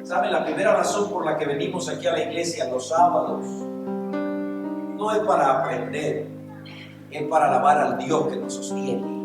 ¿Saben? La primera razón por la que venimos aquí a la iglesia los sábados no es para aprender, es para alabar al Dios que nos sostiene.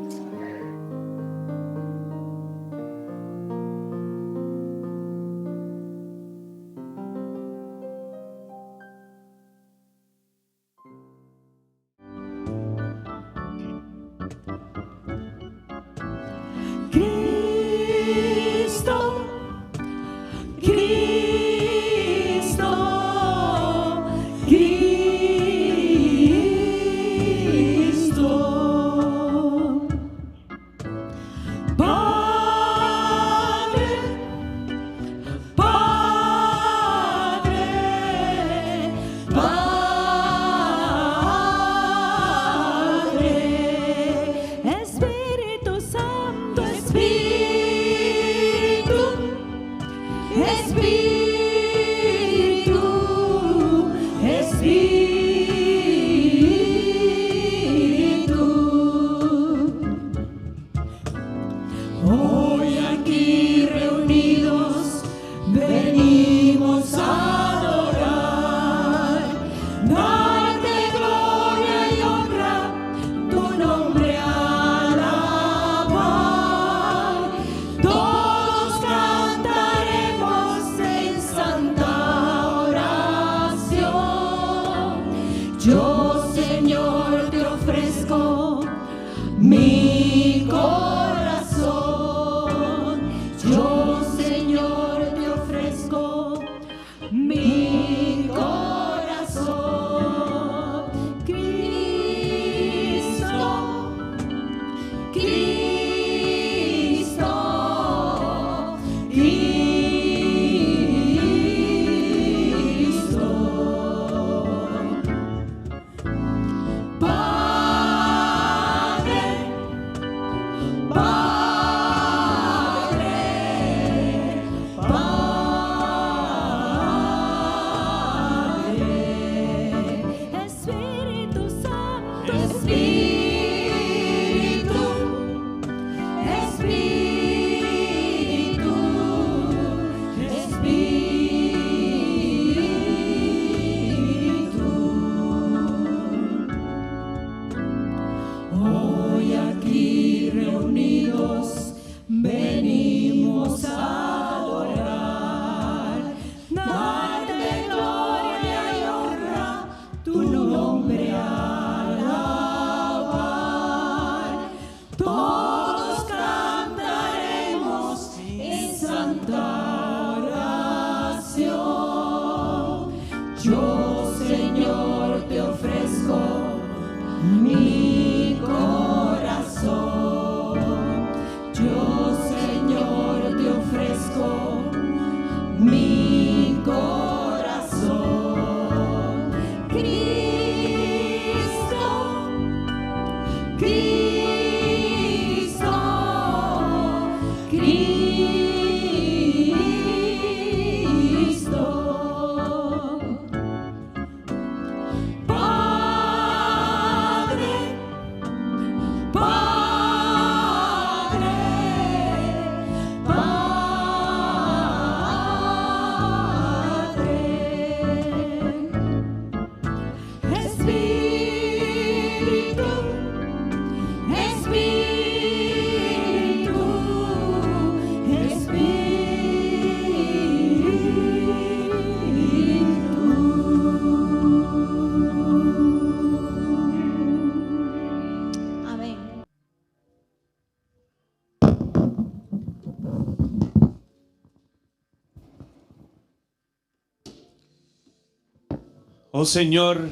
Oh Señor,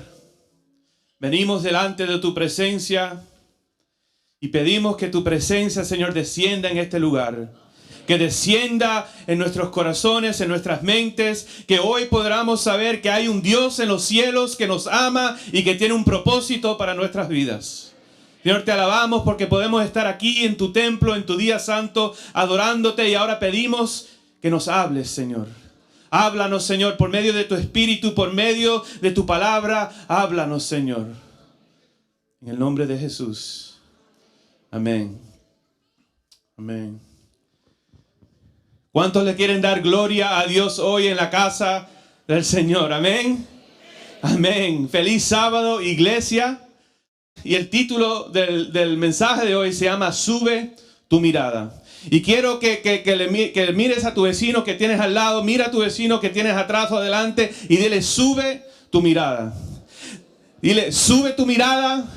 venimos delante de tu presencia y pedimos que tu presencia, Señor, descienda en este lugar. Que descienda en nuestros corazones, en nuestras mentes, que hoy podamos saber que hay un Dios en los cielos que nos ama y que tiene un propósito para nuestras vidas. Señor, te alabamos porque podemos estar aquí en tu templo, en tu día santo, adorándote, y ahora pedimos que nos hables, Señor. Háblanos, Señor, por medio de tu Espíritu, por medio de tu palabra. Háblanos, Señor. En el nombre de Jesús. Amén. Amén. ¿Cuántos le quieren dar gloria a Dios hoy en la casa del Señor? Amén. Amén. Feliz sábado, iglesia. Y el título del mensaje de hoy se llama Sube tu mirada. Y quiero que mires a tu vecino que tienes al lado, mira a tu vecino que tienes atrás o adelante y dile, sube tu mirada. Dile, sube tu mirada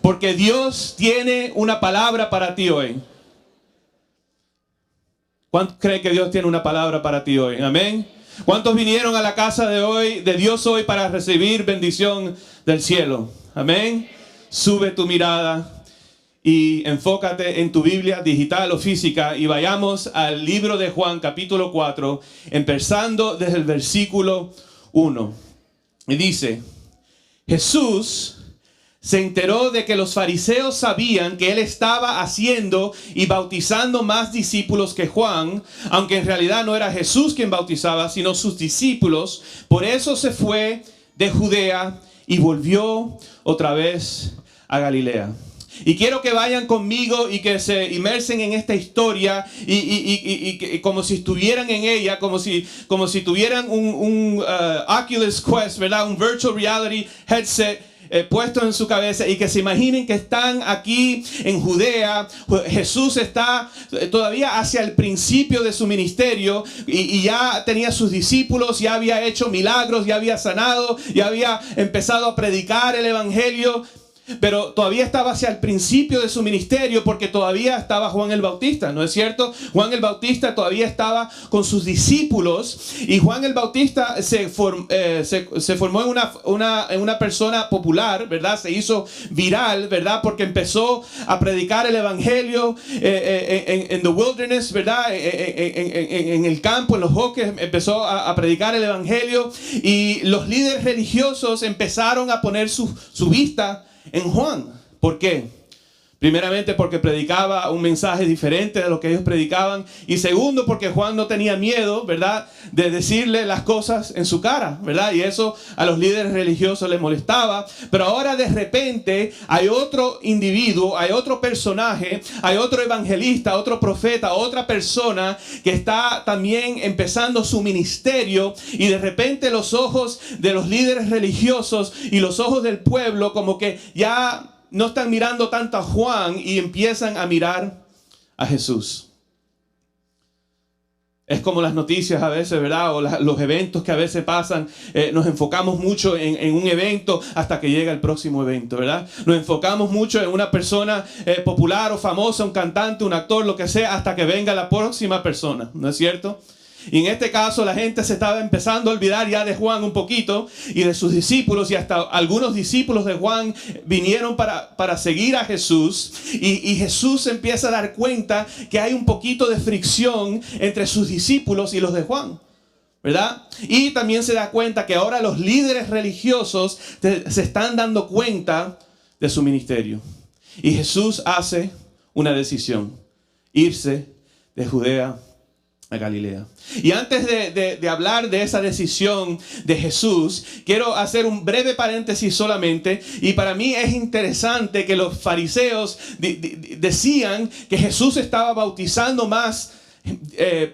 porque Dios tiene una palabra para ti hoy. ¿Cuántos creen que Dios tiene una palabra para ti hoy? Amén. ¿Cuántos vinieron a la casa de Dios hoy para recibir bendición del cielo? Amén. Sube tu mirada y enfócate en tu Biblia digital o física y vayamos al libro de Juan capítulo 4, empezando desde el versículo 1. Y dice, Jesús se enteró de que los fariseos sabían que él estaba haciendo y bautizando más discípulos que Juan, aunque en realidad no era Jesús quien bautizaba, sino sus discípulos. Por eso se fue de Judea y volvió otra vez a Galilea. Y quiero que vayan conmigo y que se inmersen en esta historia y como si estuvieran en ella, como si tuvieran un Oculus Quest, ¿verdad? Un virtual reality headset puesto en su cabeza y que se imaginen que están aquí en Judea. Jesús está todavía hacia el principio de su ministerio y ya tenía sus discípulos, ya había hecho milagros, ya había sanado, ya había empezado a predicar el evangelio. Pero todavía estaba hacia el principio de su ministerio porque todavía estaba Juan el Bautista, ¿no es cierto? Juan el Bautista todavía estaba con sus discípulos y Juan el Bautista se formó en una persona popular, ¿verdad? Se hizo viral, ¿verdad? Porque empezó a predicar el evangelio en the wilderness, ¿verdad? En el campo, en los bosques, empezó a predicar el evangelio y los líderes religiosos empezaron a poner su vista en Juan. ¿Por qué? Primeramente porque predicaba un mensaje diferente de lo que ellos predicaban. Y segundo porque Juan no tenía miedo, ¿verdad? De decirle las cosas en su cara, ¿verdad? Y eso a los líderes religiosos les molestaba. Pero ahora de repente hay otro individuo, hay otro personaje, hay otro evangelista, otro profeta, otra persona que está también empezando su ministerio. Y de repente los ojos de los líderes religiosos y los ojos del pueblo como que ya no están mirando tanto a Juan y empiezan a mirar a Jesús. Es como las noticias a veces, ¿verdad? O los eventos que a veces pasan. Nos enfocamos mucho en un evento hasta que llega el próximo evento, ¿verdad? Nos enfocamos mucho en una persona popular o famosa, un cantante, un actor, lo que sea, hasta que venga la próxima persona, ¿no es cierto? Y en este caso la gente se estaba empezando a olvidar ya de Juan un poquito y de sus discípulos, y hasta algunos discípulos de Juan vinieron para seguir a Jesús y Jesús empieza a dar cuenta que hay un poquito de fricción entre sus discípulos y los de Juan, ¿verdad? Y también se da cuenta que ahora los líderes religiosos se están dando cuenta de su ministerio y Jesús hace una decisión: irse de Judea a Galilea. Y antes de hablar de esa decisión de Jesús, quiero hacer un breve paréntesis solamente. Y para mí es interesante que los fariseos decían que Jesús estaba bautizando más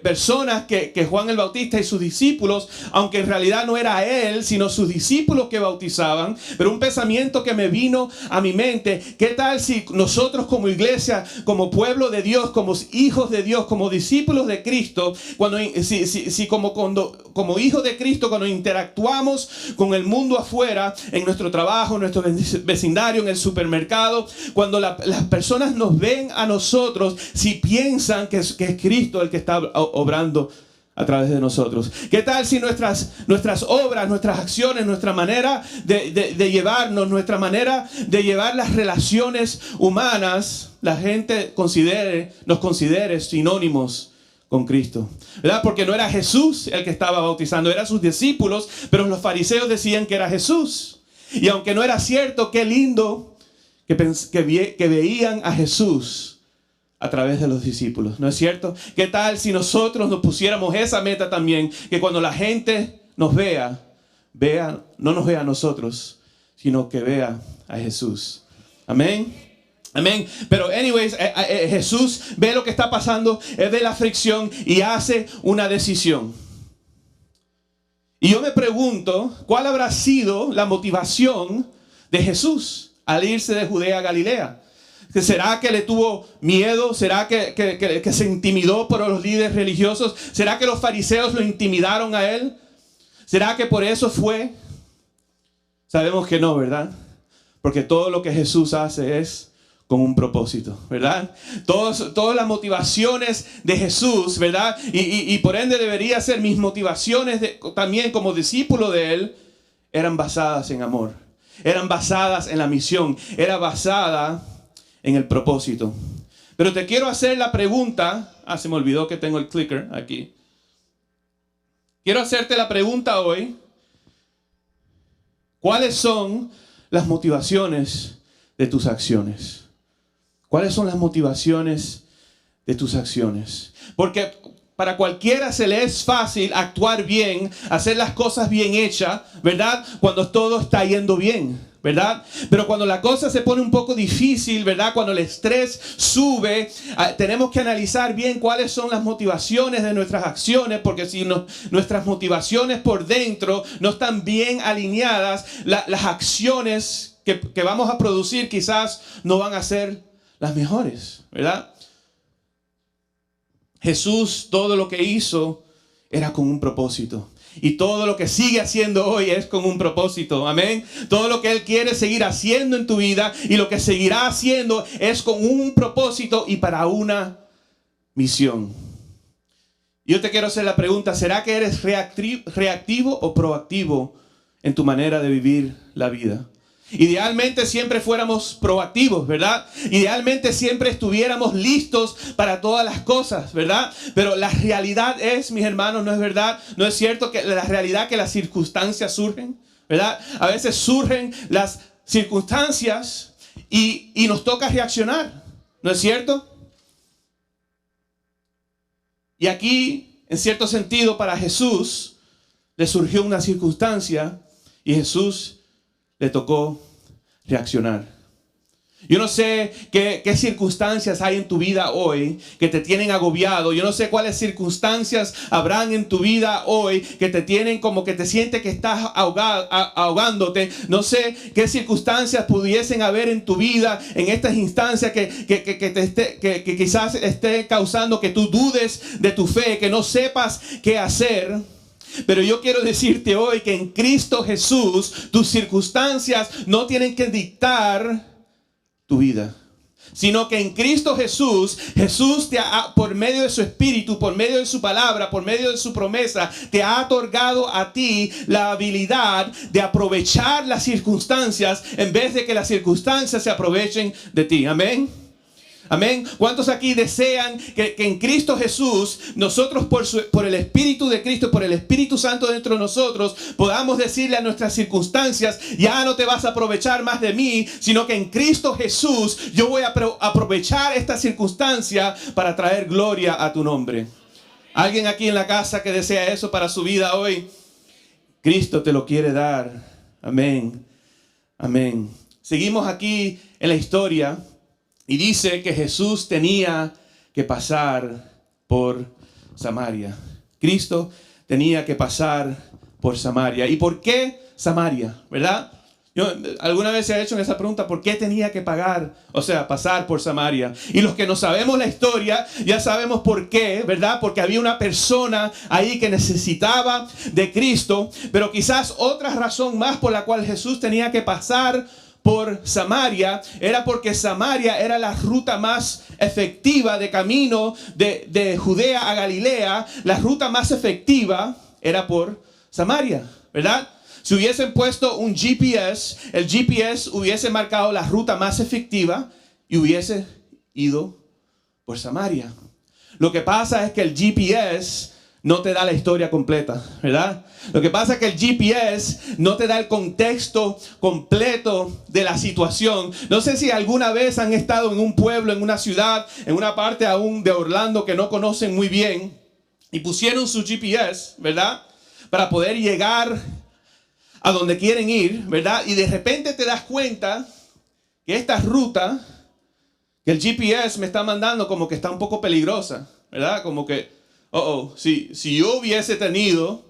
personas que Juan el Bautista y sus discípulos, aunque en realidad no era él sino sus discípulos que bautizaban. Pero un pensamiento que me vino a mi mente: ¿qué tal si nosotros como iglesia, como pueblo de Dios, como hijos de Dios, como discípulos de Cristo, como hijos de Cristo, cuando interactuamos con el mundo afuera, en nuestro trabajo, en nuestro vecindario, en el supermercado, cuando las personas nos ven a nosotros, si piensan que es Cristo el que está obrando a través de nosotros? ¿Qué tal si nuestras obras, nuestras acciones, nuestra manera de llevarnos, nuestra manera de llevar las relaciones humanas, la gente nos considere sinónimos con Cristo, ¿verdad? Porque no era Jesús el que estaba bautizando, eran sus discípulos, pero los fariseos decían que era Jesús. Y aunque no era cierto, qué lindo que veían a Jesús a través de los discípulos, ¿no es cierto? ¿Qué tal si nosotros nos pusiéramos esa meta también? Que cuando la gente nos vea, no nos vea a nosotros, sino que vea a Jesús. Amén. Amén. Pero anyways, Jesús ve lo que está pasando, él ve la fricción y hace una decisión. Y yo me pregunto, ¿cuál habrá sido la motivación de Jesús al irse de Judea a Galilea? ¿Será que le tuvo miedo? ¿Será que se intimidó por los líderes religiosos? ¿Será que los fariseos lo intimidaron a él? ¿Será que por eso fue? Sabemos que no, ¿verdad? Porque todo lo que Jesús hace es con un propósito, ¿verdad? Todas las motivaciones de Jesús, ¿verdad? Y por ende debería ser mis motivaciones también como discípulo de Él, eran basadas en amor, eran basadas en la misión, era basada en el propósito. Pero te quiero hacer la pregunta, se me olvidó que tengo el clicker aquí. Quiero hacerte la pregunta hoy, ¿cuáles son las motivaciones de tus acciones? ¿Cuáles son las motivaciones de tus acciones? Porque para cualquiera se le es fácil actuar bien, hacer las cosas bien hechas, ¿verdad? Cuando todo está yendo bien, ¿verdad? Pero cuando la cosa se pone un poco difícil, ¿verdad? Cuando el estrés sube, tenemos que analizar bien cuáles son las motivaciones de nuestras acciones, porque si nuestras motivaciones por dentro no están bien alineadas, las acciones que vamos a producir quizás no van a ser las mejores, ¿verdad? Jesús, todo lo que hizo era con un propósito. Y todo lo que sigue haciendo hoy es con un propósito. Amén. Todo lo que Él quiere seguir haciendo en tu vida y lo que seguirá haciendo es con un propósito y para una misión. Yo te quiero hacer la pregunta, ¿será que eres reactivo o proactivo en tu manera de vivir la vida? Idealmente siempre fuéramos proactivos, ¿verdad? Idealmente siempre estuviéramos listos para todas las cosas, ¿verdad? Pero la realidad es, mis hermanos, ¿no es verdad? ¿No es cierto que la realidad que las circunstancias surgen, ¿verdad? A veces surgen las circunstancias y nos toca reaccionar, ¿no es cierto? Y aquí, en cierto sentido, para Jesús le surgió una circunstancia y Jesús le tocó reaccionar. Yo no sé qué circunstancias hay en tu vida hoy que te tienen agobiado. Yo no sé cuáles circunstancias habrán en tu vida hoy que te tienen como que te sientes que estás ahogándote. No sé qué circunstancias pudiesen haber en tu vida en estas instancias que quizás esté causando que tú dudes de tu fe, que no sepas qué hacer. Pero yo quiero decirte hoy que en Cristo Jesús tus circunstancias no tienen que dictar tu vida, sino que en Cristo Jesús por medio de su Espíritu, por medio de su palabra, por medio de su promesa, te ha otorgado a ti la habilidad de aprovechar las circunstancias en vez de que las circunstancias se aprovechen de ti. Amén. Amén. ¿Cuántos aquí desean que en Cristo Jesús nosotros por el Espíritu de Cristo, por el Espíritu Santo dentro de nosotros, podamos decirle a nuestras circunstancias, ya no te vas a aprovechar más de mí, sino que en Cristo Jesús yo voy a aprovechar esta circunstancia para traer gloria a tu nombre? ¿Alguien aquí en la casa que desea eso para su vida hoy? Cristo te lo quiere dar. Amén. Amén. Seguimos aquí en la historia. Y dice que Jesús tenía que pasar por Samaria. Cristo tenía que pasar por Samaria. ¿Y por qué Samaria? ¿Verdad? Yo alguna vez se ha hecho esa pregunta, ¿por qué tenía que pasar por Samaria? Y los que no sabemos la historia, ya sabemos por qué, ¿verdad? Porque había una persona ahí que necesitaba de Cristo, pero quizás otra razón más por la cual Jesús tenía que pasar por Samaria era porque Samaria era la ruta más efectiva de camino de Judea a Galilea. La ruta más efectiva era por Samaria, ¿verdad? Si hubiesen puesto un GPS, el GPS hubiese marcado la ruta más efectiva y hubiese ido por Samaria. Lo que pasa es que el GPS no te da la historia completa, ¿verdad? Lo que pasa es que el GPS no te da el contexto completo de la situación. No sé si alguna vez han estado en un pueblo, en una ciudad, en una parte aún de Orlando que no conocen muy bien y pusieron su GPS, ¿verdad? Para poder llegar a donde quieren ir, ¿verdad? Y de repente te das cuenta que esta ruta que el GPS me está mandando como que está un poco peligrosa, ¿verdad? Como que, si yo hubiese tenido,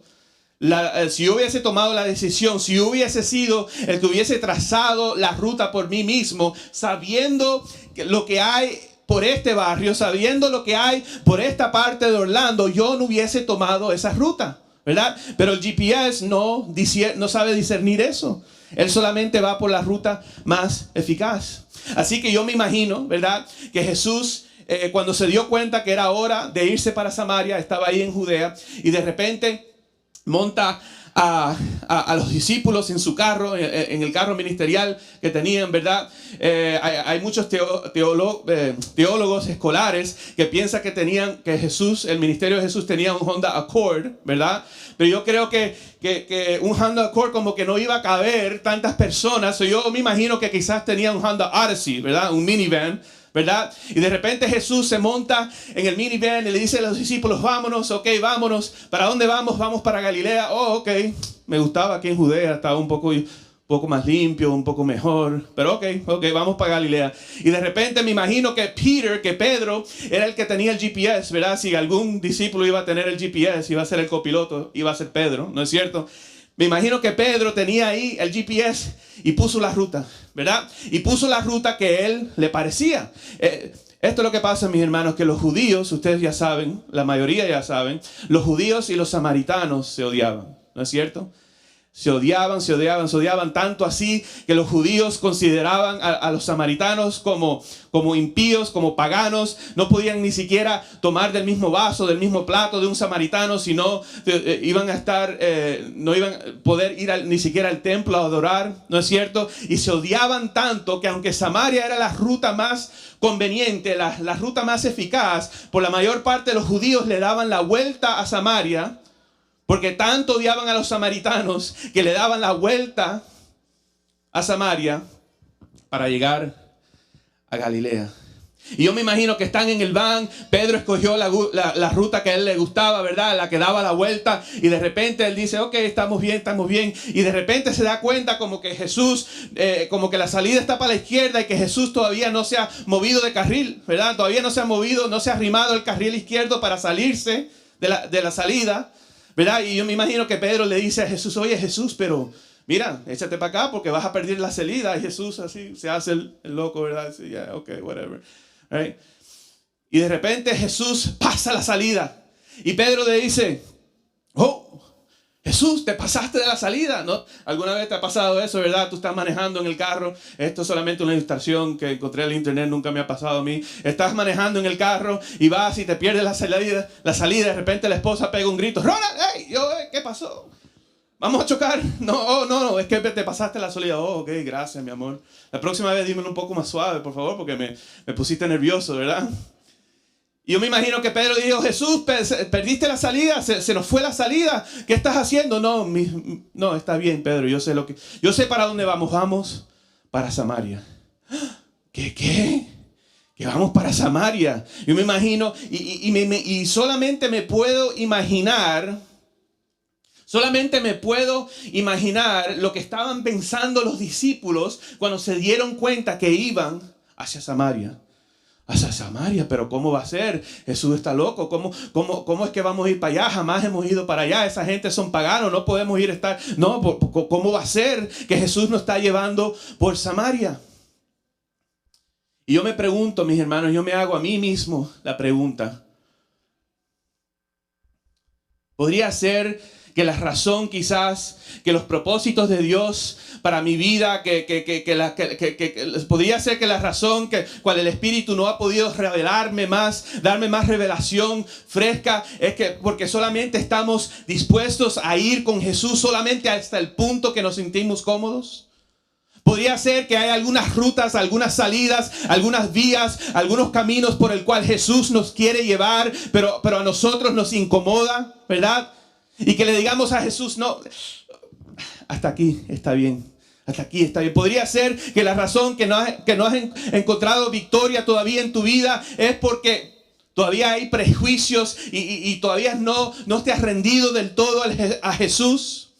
si yo hubiese tomado la decisión, si yo hubiese sido el que hubiese trazado la ruta por mí mismo, sabiendo lo que hay por este barrio, sabiendo lo que hay por esta parte de Orlando, yo no hubiese tomado esa ruta, ¿verdad? Pero el GPS no sabe discernir eso. Él solamente va por la ruta más eficaz. Así que yo me imagino, ¿verdad?, que Jesús, cuando se dio cuenta que era hora de irse para Samaria, estaba ahí en Judea y de repente monta a los discípulos en su carro, en el carro ministerial que tenían, ¿verdad? Hay muchos teólogos escolares que piensan que el ministerio de Jesús tenía un Honda Accord, ¿verdad? Pero yo creo que un Honda Accord como que no iba a caber tantas personas. Yo me imagino que quizás tenía un Honda Odyssey, ¿verdad? Un minivan, ¿verdad? Y de repente Jesús se monta en el minivan y le dice a los discípulos, vámonos, ok, vámonos. ¿Para dónde vamos? Vamos para Galilea. Oh, ok. Me gustaba aquí en Judea, estaba un poco más limpio, un poco mejor. Pero ok, vamos para Galilea. Y de repente me imagino que Pedro, era el que tenía el GPS, ¿verdad? Si algún discípulo iba a tener el GPS, iba a ser el copiloto, iba a ser Pedro, ¿no es cierto? Me imagino que Pedro tenía ahí el GPS y puso la ruta, ¿verdad? Y puso la ruta que él le parecía. Esto es lo que pasa, mis hermanos, que los judíos, ustedes ya saben, la mayoría ya saben, los judíos y los samaritanos se odiaban, ¿no es cierto? Se odiaban, tanto así que los judíos consideraban a los samaritanos como impíos, como paganos. No podían ni siquiera tomar del mismo vaso, del mismo plato de un samaritano, sino no iban a poder ir ni siquiera al templo a adorar, ¿no es cierto? Y se odiaban tanto que aunque Samaria era la ruta más conveniente, la ruta más eficaz, por la mayor parte de los judíos le daban la vuelta a Samaria, porque tanto odiaban a los samaritanos que le daban la vuelta a Samaria para llegar a Galilea. Y yo me imagino que están en el van. Pedro escogió la ruta que a él le gustaba, ¿verdad? La que daba la vuelta. Y de repente él dice, ok, estamos bien. Y de repente se da cuenta como que Jesús, como que la salida está para la izquierda y que Jesús todavía no se ha movido de carril, ¿verdad? Todavía no se ha movido, no se ha arrimado el carril izquierdo para salirse de la salida, ¿verdad? Y yo me imagino que Pedro le dice a Jesús, oye Jesús, pero mira, échate para acá porque vas a perder la salida. Y Jesús así se hace el loco, ¿verdad? Sí, yeah, ok, whatever. Right? Y de repente Jesús pasa la salida. Y Pedro le dice, oh, Jesús, te pasaste de la salida, ¿no? ¿Alguna vez te ha pasado eso, verdad? Tú estás manejando en el carro. Esto es solamente una ilustración que encontré en el internet, nunca me ha pasado a mí. Estás manejando en el carro y vas y te pierdes la salida. De repente la esposa pega un grito. Ronald, hey, ¿qué pasó? ¿Vamos a chocar? No, es que te pasaste la salida. Oh, ok, gracias, mi amor. La próxima vez dímelo un poco más suave, por favor, porque me pusiste nervioso, ¿verdad? Y yo me imagino que Pedro dijo, Jesús, perdiste la salida, se nos fue la salida. ¿Qué estás haciendo? No, está bien, Pedro, yo sé para dónde vamos para Samaria. ¿Qué? Que vamos para Samaria. Yo me imagino, y solamente me puedo imaginar lo que estaban pensando los discípulos cuando se dieron cuenta que iban hacia Samaria. Hacia Samaria, pero ¿cómo va a ser? Jesús está loco. ¿Cómo es que vamos a ir para allá? Jamás hemos ido para allá. Esa gente son paganos, no podemos ir a estar. No, ¿cómo va a ser que Jesús nos está llevando por Samaria? Y yo me pregunto, mis hermanos, yo me hago a mí mismo la pregunta. ¿Podría ser que la razón quizás, que los propósitos de Dios para mi vida, podría ser que la razón cual el Espíritu no ha podido revelarme más, darme más revelación fresca, es que porque solamente estamos dispuestos a ir con Jesús solamente hasta el punto que nos sentimos cómodos? Podría ser que hay algunas rutas, algunas salidas, algunas vías, algunos caminos por el cual Jesús nos quiere llevar, pero a nosotros nos incomoda, ¿verdad? Y que le digamos a Jesús, no, hasta aquí está bien. Hasta aquí está bien. Podría ser que la razón que no has encontrado victoria todavía en tu vida es porque todavía hay prejuicios y todavía no te has rendido del todo a Jesús.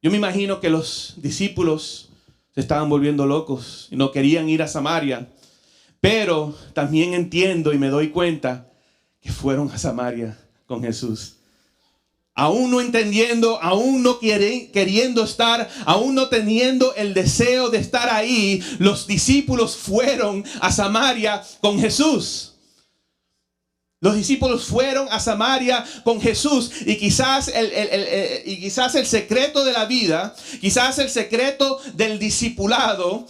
Yo me imagino que los discípulos se estaban volviendo locos y no querían ir a Samaria. Pero también entiendo y me doy cuenta que fueron a Samaria con Jesús. Aún no entendiendo, aún no queriendo estar, aún no teniendo el deseo de estar ahí, los discípulos fueron a Samaria con Jesús. Los discípulos fueron a Samaria con Jesús y quizás el secreto de la vida, quizás el secreto del discipulado,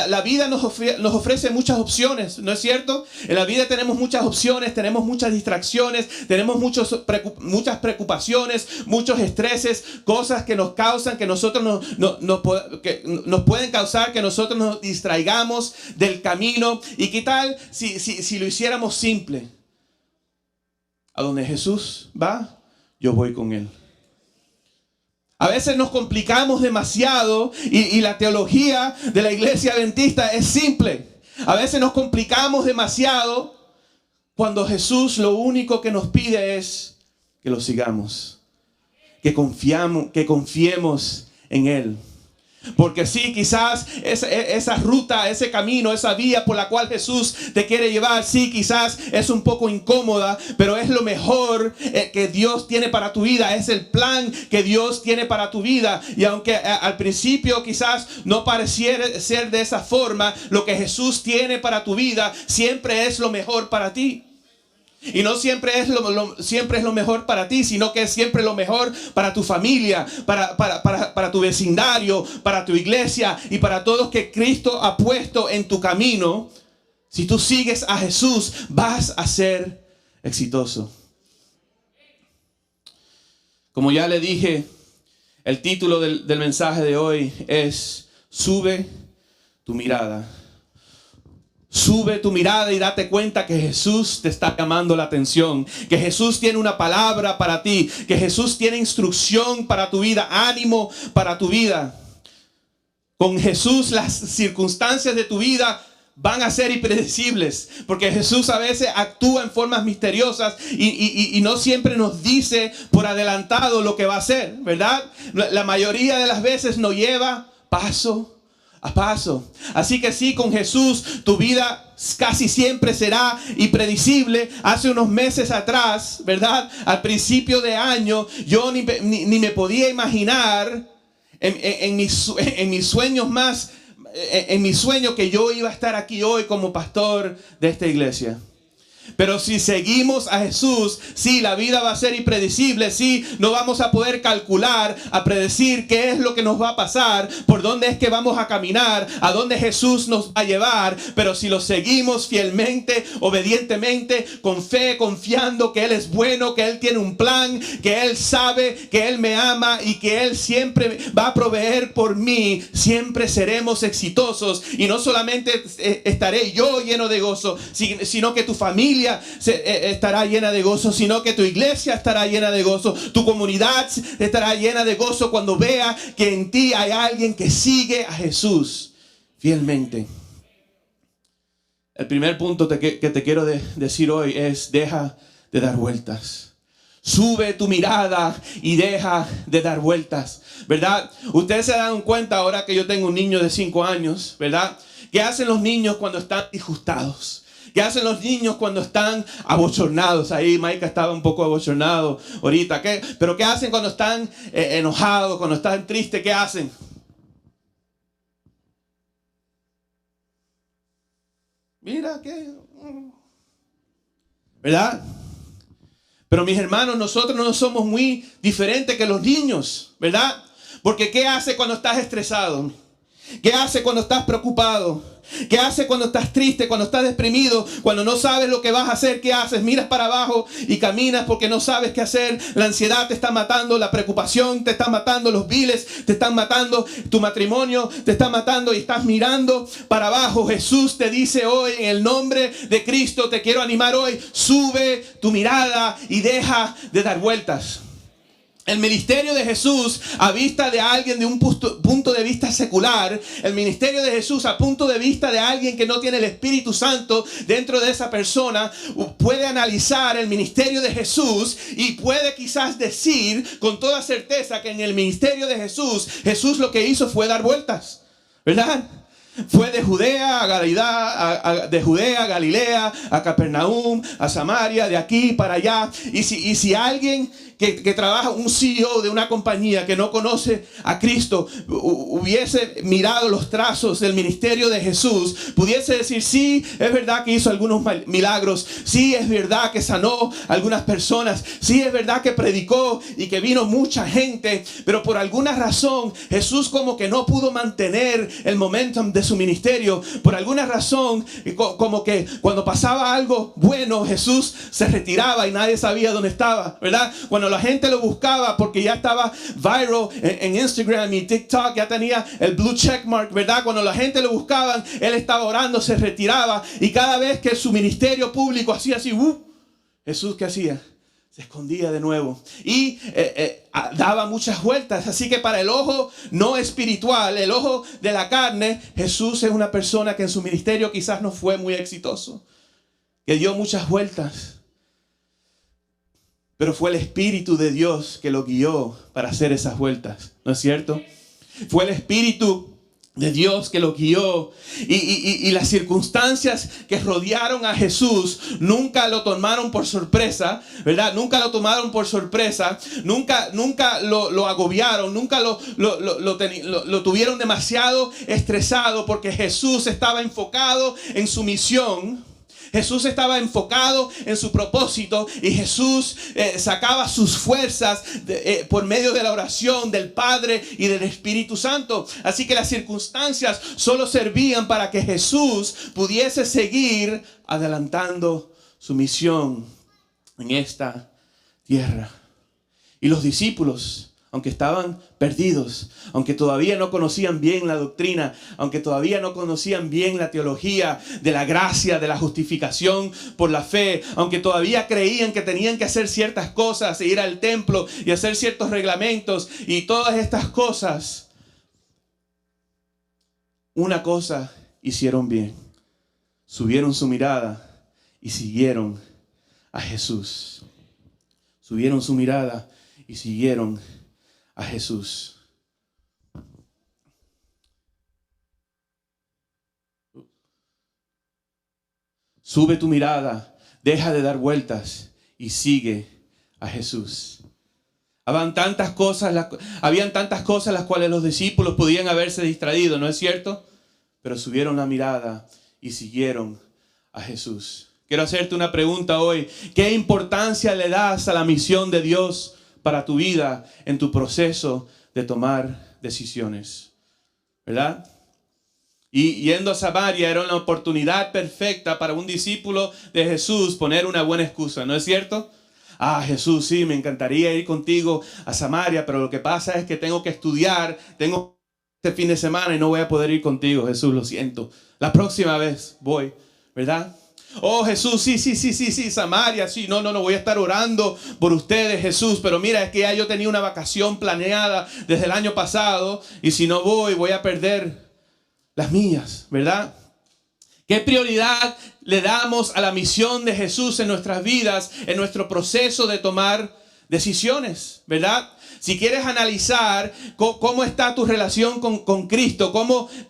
la vida nos ofrece muchas opciones, ¿no es cierto? En la vida tenemos muchas opciones, tenemos muchas distracciones, tenemos muchas preocupaciones, muchos estreses, cosas que nos causan, que que nos pueden causar que nosotros nos distraigamos del camino. ¿Y qué tal si lo hiciéramos simple? A donde Jesús va, yo voy con Él. A veces nos complicamos demasiado y la teología de la iglesia adventista es simple. A veces nos complicamos demasiado cuando Jesús lo único que nos pide es que lo sigamos, que confiemos en Él. Porque sí, quizás esa ruta, ese camino, esa vía por la cual Jesús te quiere llevar, sí, quizás es un poco incómoda, pero es lo mejor que Dios tiene para tu vida. Es el plan que Dios tiene para tu vida. Y aunque al principio quizás no pareciera ser de esa forma, lo que Jesús tiene para tu vida siempre es lo mejor para ti. Y no siempre es lo mejor para ti, sino que es siempre lo mejor para tu familia, para tu vecindario, para tu iglesia y para todos que Cristo ha puesto en tu camino. Si tú sigues a Jesús, vas a ser exitoso. Como ya le dije, el título del mensaje de hoy es Sube tu mirada. Sube tu mirada y date cuenta que Jesús te está llamando la atención, que Jesús tiene una palabra para ti, que Jesús tiene instrucción para tu vida, ánimo para tu vida. Con Jesús las circunstancias de tu vida van a ser impredecibles, porque Jesús a veces actúa en formas misteriosas y no siempre nos dice por adelantado lo que va a hacer, ¿verdad? La mayoría de las veces nos lleva paso a paso. Así que sí, con Jesús tu vida casi siempre será impredecible. Hace unos meses atrás, ¿verdad? Al principio de año, yo ni me podía imaginar en mis sueños más, en mi sueño que yo iba a estar aquí hoy como pastor de esta iglesia. Pero si seguimos a Jesús, sí, la vida va a ser impredecible, sí, no vamos a poder calcular, a predecir qué es lo que nos va a pasar, por dónde es que vamos a caminar, a dónde Jesús nos va a llevar. Pero si lo seguimos fielmente, obedientemente, con fe, confiando que Él es bueno, que Él tiene un plan, que Él sabe que Él me ama y que Él siempre va a proveer por mí, siempre seremos exitosos. Y no solamente estaré yo lleno de gozo, sino que tu familia estará llena de gozo, sino que tu iglesia estará llena de gozo, tu comunidad estará llena de gozo cuando vea que en ti hay alguien que sigue a Jesús fielmente. El primer punto que te quiero decir hoy es: deja de dar vueltas. Sube tu mirada y deja de dar vueltas, ¿verdad? Ustedes se dan cuenta ahora que yo tengo un niño de 5 años, ¿verdad? ¿Qué hacen los niños cuando están disgustados? ¿Qué hacen los niños cuando están abochornados? Ahí Maika estaba un poco abochornado ahorita. ¿Pero qué hacen cuando están enojados, cuando están tristes? ¿Qué hacen? Mira, ¿qué? ¿Verdad? Pero mis hermanos, nosotros no somos muy diferentes que los niños, ¿verdad? Porque ¿qué hace cuando estás estresado? ¿Qué hace cuando estás preocupado? ¿Qué hace cuando estás triste, cuando estás deprimido, cuando no sabes lo que vas a hacer? ¿Qué haces? Miras para abajo y caminas porque no sabes qué hacer. La ansiedad te está matando, la preocupación te está matando, los viles te están matando, tu matrimonio te está matando y estás mirando para abajo. Jesús te dice hoy, en el nombre de Cristo, te quiero animar hoy: sube tu mirada y deja de dar vueltas. El ministerio de Jesús, a vista de alguien de un punto de vista secular, el ministerio de Jesús a punto de vista de alguien que no tiene el Espíritu Santo dentro de esa persona, puede analizar el ministerio de Jesús y puede quizás decir con toda certeza que en el ministerio de Jesús, Jesús lo que hizo fue dar vueltas, ¿verdad? Fue de Judea a Galilea, de Judea a Galilea, a Capernaum, a Samaria, de aquí para allá. Y si alguien que trabaja, un CEO de una compañía que no conoce a Cristo, hubiese mirado los trazos del ministerio de Jesús, pudiese decir, sí, es verdad que hizo algunos milagros, sí, es verdad que sanó a algunas personas, sí, es verdad que predicó y que vino mucha gente, pero por alguna razón Jesús como que no pudo mantener el momentum de su ministerio. Por alguna razón, como que cuando pasaba algo bueno, Jesús se retiraba y nadie sabía dónde estaba, ¿verdad? Cuando la gente lo buscaba porque ya estaba viral en Instagram y TikTok, ya tenía el blue check mark, ¿verdad? Cuando la gente lo buscaban, él estaba orando, se retiraba, y cada vez que su ministerio público hacía así, Jesús, ¿qué hacía? Se escondía de nuevo y daba muchas vueltas. Así que para el ojo no espiritual, el ojo de la carne, Jesús es una persona que en su ministerio quizás no fue muy exitoso, que dio muchas vueltas. Pero fue el Espíritu de Dios que lo guió para hacer esas vueltas, ¿no es cierto? Fue el Espíritu de Dios que lo guió, y las circunstancias que rodearon a Jesús nunca lo tomaron por sorpresa, ¿verdad? Nunca lo tomaron por sorpresa, nunca lo agobiaron, nunca lo tuvieron demasiado estresado, porque Jesús estaba enfocado en su misión. Jesús estaba enfocado en su propósito, y Jesús sacaba sus fuerzas por medio de la oración del Padre y del Espíritu Santo. Así que las circunstancias solo servían para que Jesús pudiese seguir adelantando su misión en esta tierra. Y los discípulos, aunque estaban perdidos, aunque todavía no conocían bien la doctrina, aunque todavía no conocían bien la teología de la gracia, de la justificación por la fe, aunque todavía creían que tenían que hacer ciertas cosas, e ir al templo y hacer ciertos reglamentos y todas estas cosas, una cosa hicieron bien: subieron su mirada y siguieron a Jesús. Subieron su mirada y siguieron a Jesús. Sube tu mirada, deja de dar vueltas y sigue a Jesús. Habían tantas cosas las cuales los discípulos podían haberse distraído, ¿no es cierto? Pero subieron la mirada y siguieron a Jesús. Quiero hacerte una pregunta hoy. ¿Qué importancia le das a la misión de Dios para tu vida en tu proceso de tomar decisiones? ¿Verdad? Y yendo a Samaria era una oportunidad perfecta para un discípulo de Jesús poner una buena excusa, ¿no es cierto? Jesús, sí, me encantaría ir contigo a Samaria, pero lo que pasa es que tengo que estudiar, tengo este fin de semana y no voy a poder ir contigo, Jesús, lo siento. La próxima vez voy, ¿verdad? Jesús, sí, Samaria, sí, no, voy a estar orando por ustedes, Jesús, pero mira, es que ya yo tenía una vacación planeada desde el año pasado, y si no voy a perder las mías, ¿verdad? ¿Qué prioridad le damos a la misión de Jesús en nuestras vidas, en nuestro proceso de tomar decisiones, ¿verdad? Si quieres analizar cómo está tu relación con Cristo,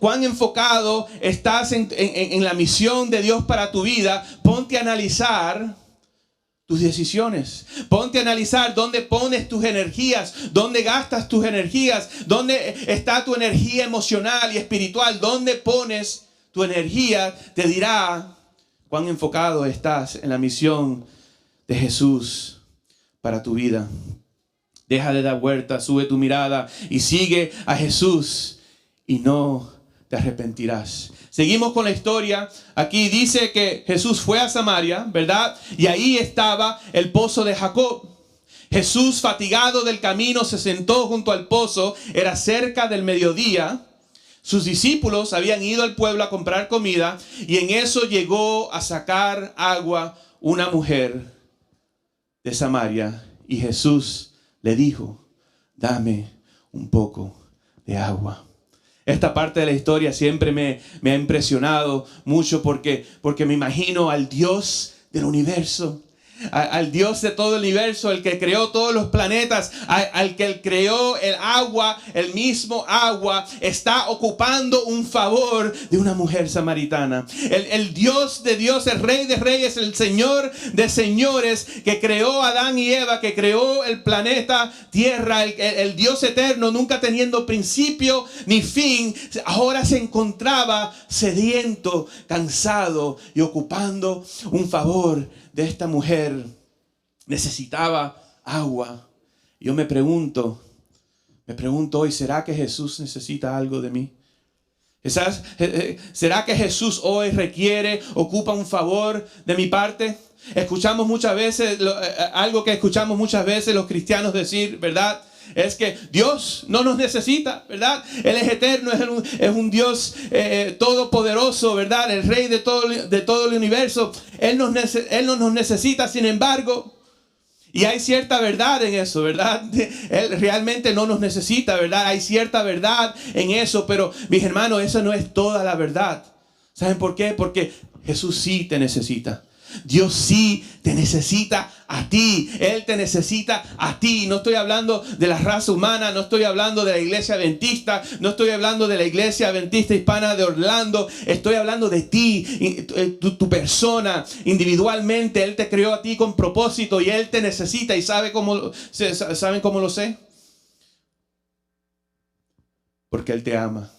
cuán enfocado estás en la misión de Dios para tu vida, ponte a analizar tus decisiones. Ponte a analizar dónde pones tus energías, dónde gastas tus energías, dónde está tu energía emocional y espiritual, dónde pones tu energía, te dirá cuán enfocado estás en la misión de Jesús para tu vida. Deja de dar vueltas, sube tu mirada y sigue a Jesús y no te arrepentirás. Seguimos con la historia. Aquí dice que Jesús fue a Samaria, ¿verdad? Y ahí estaba el pozo de Jacob. Jesús, fatigado del camino, se sentó junto al pozo. Era cerca del mediodía. Sus discípulos habían ido al pueblo a comprar comida, y en eso llegó a sacar agua una mujer de Samaria. Y Jesús le dijo: dame un poco de agua. Esta parte de la historia siempre me ha impresionado mucho porque me imagino al Dios del universo, al Dios de todo el universo, el que creó todos los planetas, al que creó el agua, el mismo agua, está ocupando un favor de una mujer samaritana. El Dios de Dios, el Rey de Reyes, el Señor de Señores, que creó a Adán y Eva, que creó el planeta Tierra, el Dios eterno, nunca teniendo principio ni fin, ahora se encontraba sediento, cansado y ocupando un favor de esta mujer. Necesitaba agua. Yo me pregunto hoy, ¿será que Jesús necesita algo de mí? ¿Será que Jesús hoy ocupa un favor de mi parte? Escuchamos muchas veces, algo que escuchamos muchas veces los cristianos decir, ¿verdad? Es que Dios no nos necesita, ¿verdad? Él es eterno, es un Dios todopoderoso, ¿verdad? El Rey de todo el universo. Él no nos necesita, sin embargo, y hay cierta verdad en eso, ¿verdad? Él realmente no nos necesita, ¿verdad? Hay cierta verdad en eso, pero mis hermanos, eso no es toda la verdad. ¿Saben por qué? Porque Jesús sí te necesita. Dios sí te necesita a ti. Él te necesita a ti. No estoy hablando de la raza humana, no estoy hablando de la iglesia adventista, no estoy hablando de la iglesia adventista hispana de Orlando. Estoy hablando de ti, tu persona, individualmente. Él te creó a ti con propósito y Él te necesita. ¿Y saben cómo lo sé? Porque Él te ama.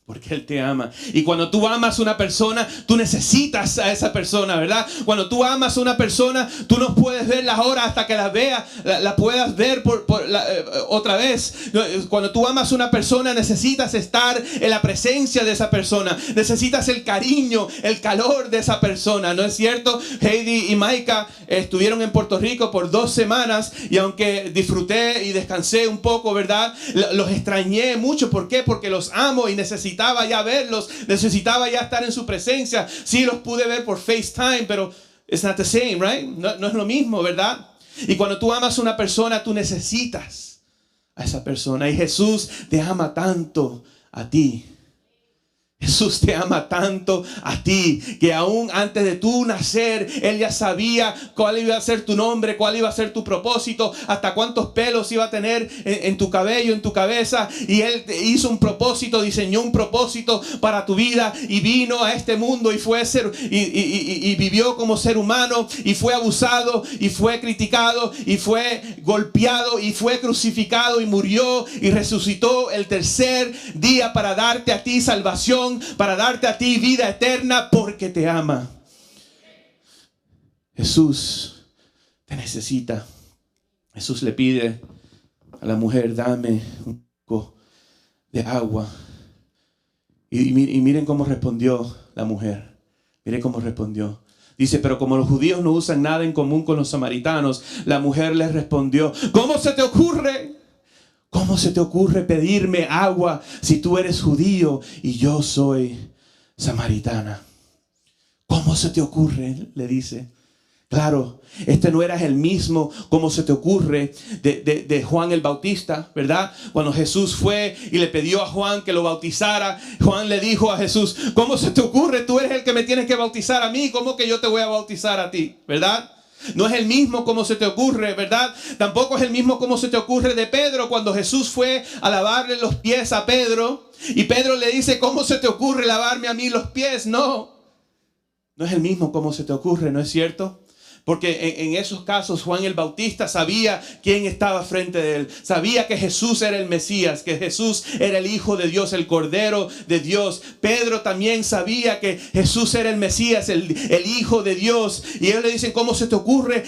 Porque Él te ama. Y cuando tú amas a una persona, tú necesitas a esa persona, ¿verdad? Cuando tú amas a una persona, tú no puedes ver las horas hasta que la veas, la puedas ver otra vez. Cuando tú amas a una persona, necesitas estar en la presencia de esa persona. Necesitas el cariño, el calor de esa persona, ¿no es cierto? Heidi y Maika estuvieron en Puerto Rico por 2 semanas y aunque disfruté y descansé un poco, ¿verdad? Los extrañé mucho. ¿Por qué? Porque los amo y necesitaba ya verlos, necesitaba ya estar en su presencia. Sí, los pude ver por FaceTime, pero it's not the same, right? No es lo mismo, ¿verdad? Y cuando tú amas a una persona, tú necesitas a esa persona. Y Jesús te ama tanto a ti. Jesús te ama tanto a ti que aún antes de tú nacer, Él ya sabía cuál iba a ser tu nombre, cuál iba a ser tu propósito, hasta cuántos pelos iba a tener en tu cabello, en tu cabeza. Y Él te hizo un propósito, diseñó un propósito para tu vida y vino a este mundo y vivió como ser humano y fue abusado y fue criticado y fue golpeado y fue crucificado y murió y resucitó el tercer día para darte a ti salvación, para darte a ti vida eterna, porque te ama. Jesús te necesita. Jesús le pide a la mujer, dame un poco de agua. Y miren cómo respondió la mujer. Miren cómo respondió. Dice, pero como los judíos no usan nada en común con los samaritanos, la mujer les respondió, ¿cómo se te ocurre? ¿Cómo se te ocurre pedirme agua si tú eres judío y yo soy samaritana? ¿Cómo se te ocurre? Le dice. Claro, este no era el mismo como se te ocurre de Juan el Bautista, ¿verdad? Cuando Jesús fue y le pidió a Juan que lo bautizara, Juan le dijo a Jesús, ¿cómo se te ocurre? Tú eres el que me tienes que bautizar a mí, ¿cómo que yo te voy a bautizar a ti? ¿Verdad? No es el mismo como se te ocurre, ¿verdad? Tampoco es el mismo como se te ocurre de Pedro cuando Jesús fue a lavarle los pies a Pedro. Y Pedro le dice, ¿cómo se te ocurre lavarme a mí los pies? No es el mismo como se te ocurre, ¿no es cierto? Porque en esos casos Juan el Bautista sabía quién estaba frente de él. Sabía que Jesús era el Mesías, que Jesús era el Hijo de Dios, el Cordero de Dios. Pedro también sabía que Jesús era el Mesías, el Hijo de Dios. Y ellos le dicen, ¿cómo se te ocurre?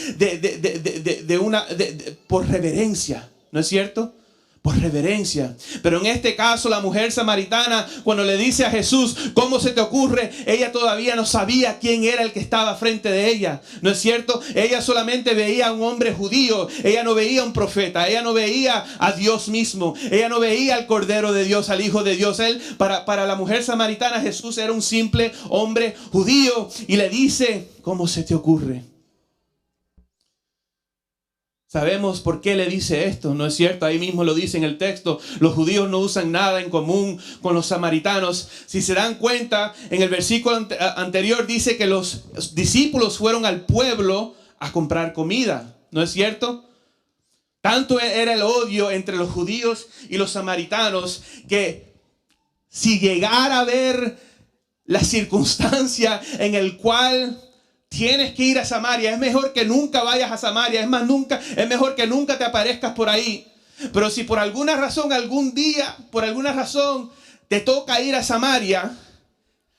Por reverencia, ¿no es cierto? Por reverencia. Pero en este caso la mujer samaritana, cuando le dice a Jesús, ¿cómo se te ocurre? Ella todavía no sabía quién era el que estaba frente de ella, ¿no es cierto? Ella solamente veía a un hombre judío. Ella no veía a un profeta. Ella no veía a Dios mismo. Ella no veía al Cordero de Dios, al Hijo de Dios. Para la mujer samaritana, Jesús era un simple hombre judío. Y le dice, ¿cómo se te ocurre? Sabemos por qué le dice esto, ¿no es cierto? Ahí mismo lo dice en el texto. Los judíos no usan nada en común con los samaritanos. Si se dan cuenta, en el versículo anterior dice que los discípulos fueron al pueblo a comprar comida, ¿no es cierto? Tanto era el odio entre los judíos y los samaritanos que si llegara a ver la circunstancia en el cual tienes que ir a Samaria, es mejor que nunca vayas a Samaria. Es mejor que nunca te aparezcas por ahí. Pero si por alguna razón, algún día, por alguna razón, te toca ir a Samaria,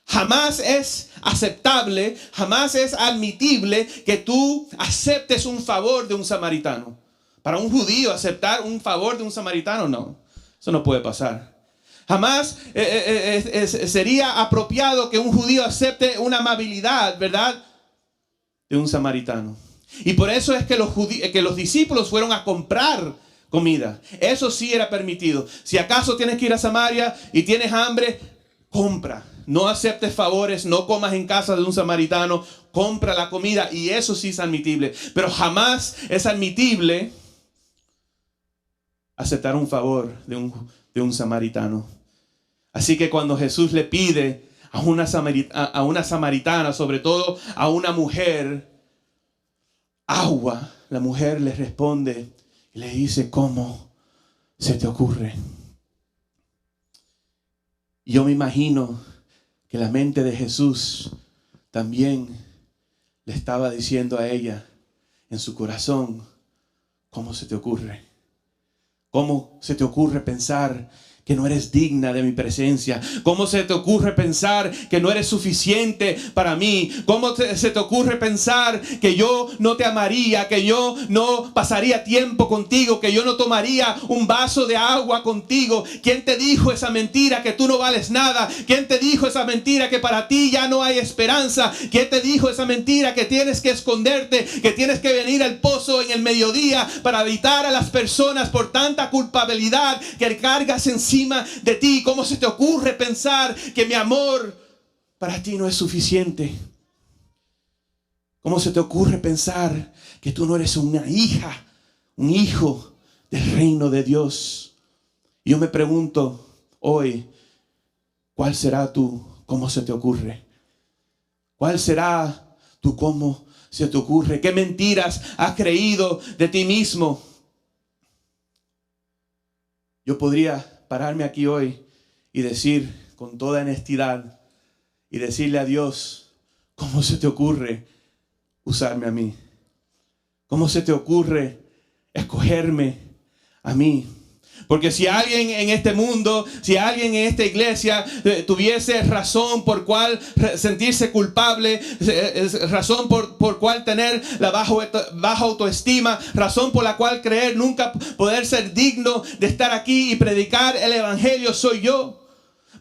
jamás es aceptable, jamás es admitible que tú aceptes un favor de un samaritano. Para un judío aceptar un favor de un samaritano, no. Eso no puede pasar. Jamás sería apropiado que un judío acepte una amabilidad, ¿verdad?, de un samaritano. Y por eso es que los discípulos fueron a comprar comida. Eso sí era permitido. Si acaso tienes que ir a Samaria y tienes hambre, compra. No aceptes favores, no comas en casa de un samaritano, compra la comida, y eso sí es admitible. Pero jamás es admitible aceptar un favor de un samaritano. Así que cuando Jesús le pide a una samaritana, sobre todo a una mujer, agua, la mujer le responde y le dice: ¿cómo se te ocurre? Y yo me imagino que la mente de Jesús también le estaba diciendo a ella en su corazón: ¿cómo se te ocurre? ¿Cómo se te ocurre pensar que no eres digna de mi presencia? ¿Cómo se te ocurre pensar que no eres suficiente para mí? ¿Cómo se te ocurre pensar que yo no te amaría, que yo no pasaría tiempo contigo, que yo no tomaría un vaso de agua contigo? ¿Quién te dijo esa mentira que tú no vales nada? ¿Quién te dijo esa mentira que para ti ya no hay esperanza? ¿Quién te dijo esa mentira que tienes que esconderte, que tienes que venir al pozo en el mediodía para evitar a las personas por tanta culpabilidad que cargas encima de ti? ¿Cómo se te ocurre pensar que mi amor para ti no es suficiente? ¿Cómo se te ocurre pensar que tú no eres una hija, un hijo del reino de Dios? Y yo me pregunto hoy, ¿cuál será tu cómo se te ocurre? ¿Cuál será tu cómo se te ocurre? ¿Qué mentiras has creído de ti mismo? Yo podría pararme aquí hoy y decir con toda honestidad y decirle a Dios: ¿cómo se te ocurre usarme a mí? ¿Cómo se te ocurre escogerme a mí? Porque si alguien en este mundo, si alguien en esta iglesia tuviese razón por cual sentirse culpable, razón por cual tener la baja autoestima, razón por la cual creer nunca poder ser digno de estar aquí y predicar el evangelio, soy yo.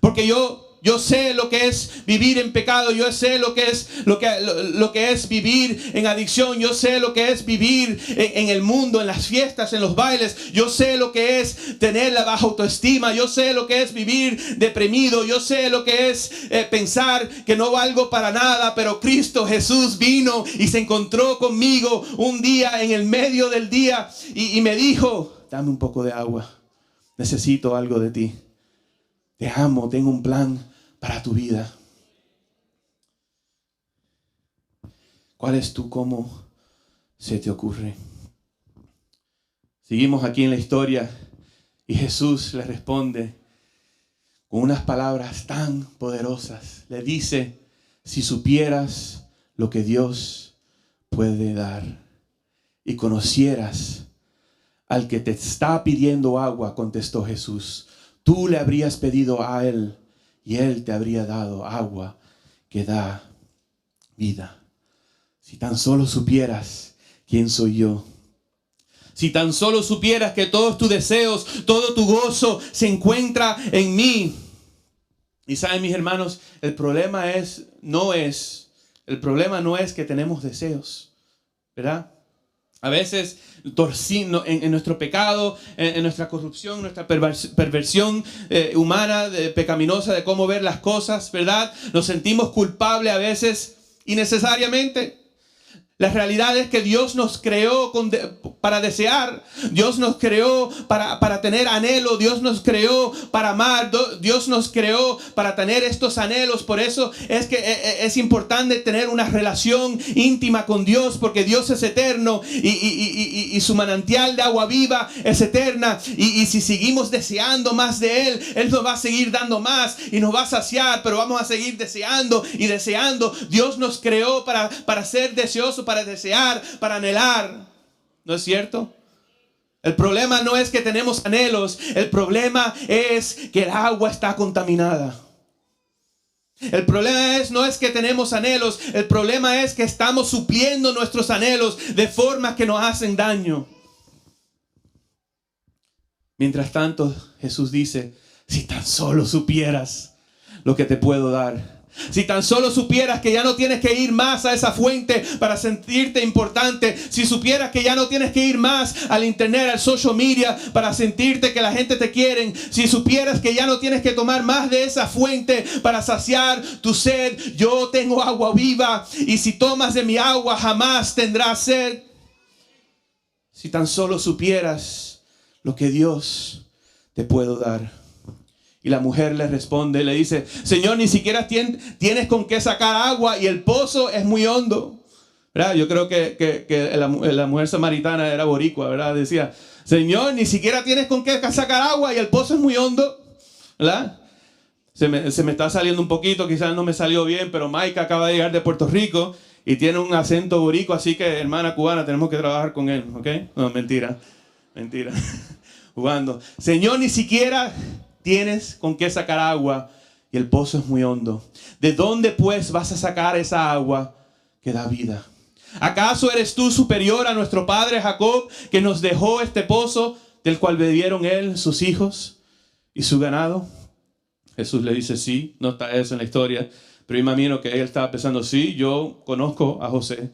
Porque yo sé lo que es vivir en pecado. Yo sé lo que es vivir en adicción. Yo sé lo que es vivir en el mundo, en las fiestas, en los bailes. Yo sé lo que es tener la baja autoestima. Yo sé lo que es vivir deprimido. Yo sé lo que es pensar que no valgo para nada. Pero Cristo Jesús vino y se encontró conmigo un día en el medio del día y me dijo: dame un poco de agua. Necesito algo de ti. Te amo, tengo un plan para tu vida. ¿Cuál es tu cómo se te ocurre? Seguimos aquí en la historia y Jesús le responde con unas palabras tan poderosas. Le dice: si supieras lo que Dios puede dar y conocieras al que te está pidiendo agua, contestó Jesús, tú le habrías pedido a él y él te habría dado agua que da vida. Si tan solo supieras quién soy yo. Si tan solo supieras que todos tus deseos, todo tu gozo se encuentra en mí. Y saben, mis hermanos, el problema no es que tenemos deseos, ¿verdad? A veces en nuestro pecado, en nuestra corrupción, nuestra perversión humana, pecaminosa de cómo ver las cosas, ¿verdad? Nos sentimos culpables a veces innecesariamente. La realidad es que Dios nos creó para desear. Dios nos creó para tener anhelo. Dios nos creó para amar. Dios nos creó para tener estos anhelos. Por eso es que es importante tener una relación íntima con Dios, porque Dios es eterno y su manantial de agua viva es eterna. Y si seguimos deseando más de Él, Él nos va a seguir dando más y nos va a saciar, pero vamos a seguir deseando y deseando. Dios nos creó para ser deseosos, para desear, para anhelar. ¿No es cierto? El problema no es que tenemos anhelos. El problema es que el agua está contaminada. El problema no es que tenemos anhelos. El problema es que estamos supliendo nuestros anhelos de formas que nos hacen daño. Mientras tanto, Jesús dice, si tan solo supieras lo que te puedo dar. Si tan solo supieras que ya no tienes que ir más a esa fuente para sentirte importante. Si supieras que ya no tienes que ir más al internet, al social media para sentirte que la gente te quiere. Si supieras que ya no tienes que tomar más de esa fuente para saciar tu sed. Yo tengo agua viva y si tomas de mi agua jamás tendrás sed. Si tan solo supieras lo que Dios te puede dar. Y la mujer le responde, le dice, Señor, ni siquiera tienes con qué sacar agua y el pozo es muy hondo. ¿Verdad? Yo creo que la mujer samaritana era boricua, ¿verdad? Decía, Señor, ni siquiera tienes con qué sacar agua y el pozo es muy hondo. ¿Verdad? Se me está saliendo un poquito, quizás no me salió bien, pero Mike acaba de llegar de Puerto Rico y tiene un acento boricua, así que hermana cubana, tenemos que trabajar con él, ¿ok? No, mentira, jugando. Señor, ni siquiera tienes con qué sacar agua y el pozo es muy hondo. ¿De dónde pues vas a sacar esa agua que da vida? ¿Acaso eres tú superior a nuestro padre Jacob, que nos dejó este pozo del cual bebieron él, sus hijos y su ganado? Jesús le dice, sí, no está eso en la historia, pero yo imagino que él estaba pensando, sí, yo conozco a José,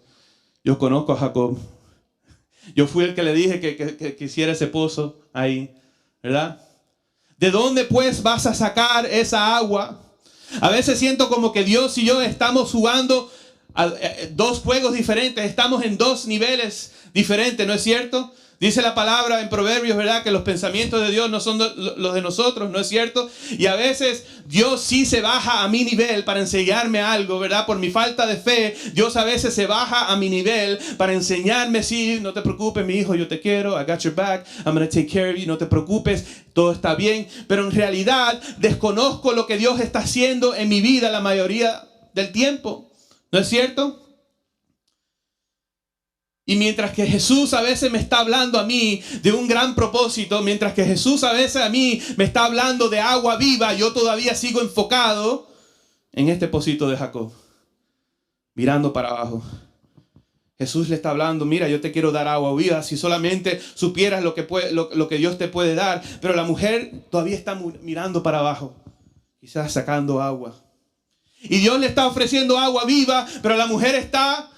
yo conozco a Jacob. Yo fui el que le dije que hiciera ese pozo ahí, ¿verdad? ¿De dónde pues vas a sacar esa agua? A veces siento como que Dios y yo estamos jugando a dos juegos diferentes. Estamos en dos niveles diferentes, ¿no es cierto? Dice la palabra en Proverbios, ¿verdad? Que los pensamientos de Dios no son los de nosotros, ¿no es cierto? Y a veces Dios sí se baja a mi nivel para enseñarme algo, ¿verdad? Por mi falta de fe, Dios a veces se baja a mi nivel para enseñarme, sí, no te preocupes, mi hijo, yo te quiero, I got your back, I'm going to take care of you, no te preocupes, todo está bien. Pero en realidad desconozco lo que Dios está haciendo en mi vida la mayoría del tiempo, ¿no es cierto? Y mientras que Jesús a veces me está hablando a mí de un gran propósito, mientras que Jesús a veces a mí me está hablando de agua viva, yo todavía sigo enfocado en este pocito de Jacob, mirando para abajo. Jesús le está hablando, mira, yo te quiero dar agua viva, si solamente supieras lo que Dios te puede dar. Pero la mujer todavía está mirando para abajo, quizás sacando agua. Y Dios le está ofreciendo agua viva, pero la mujer está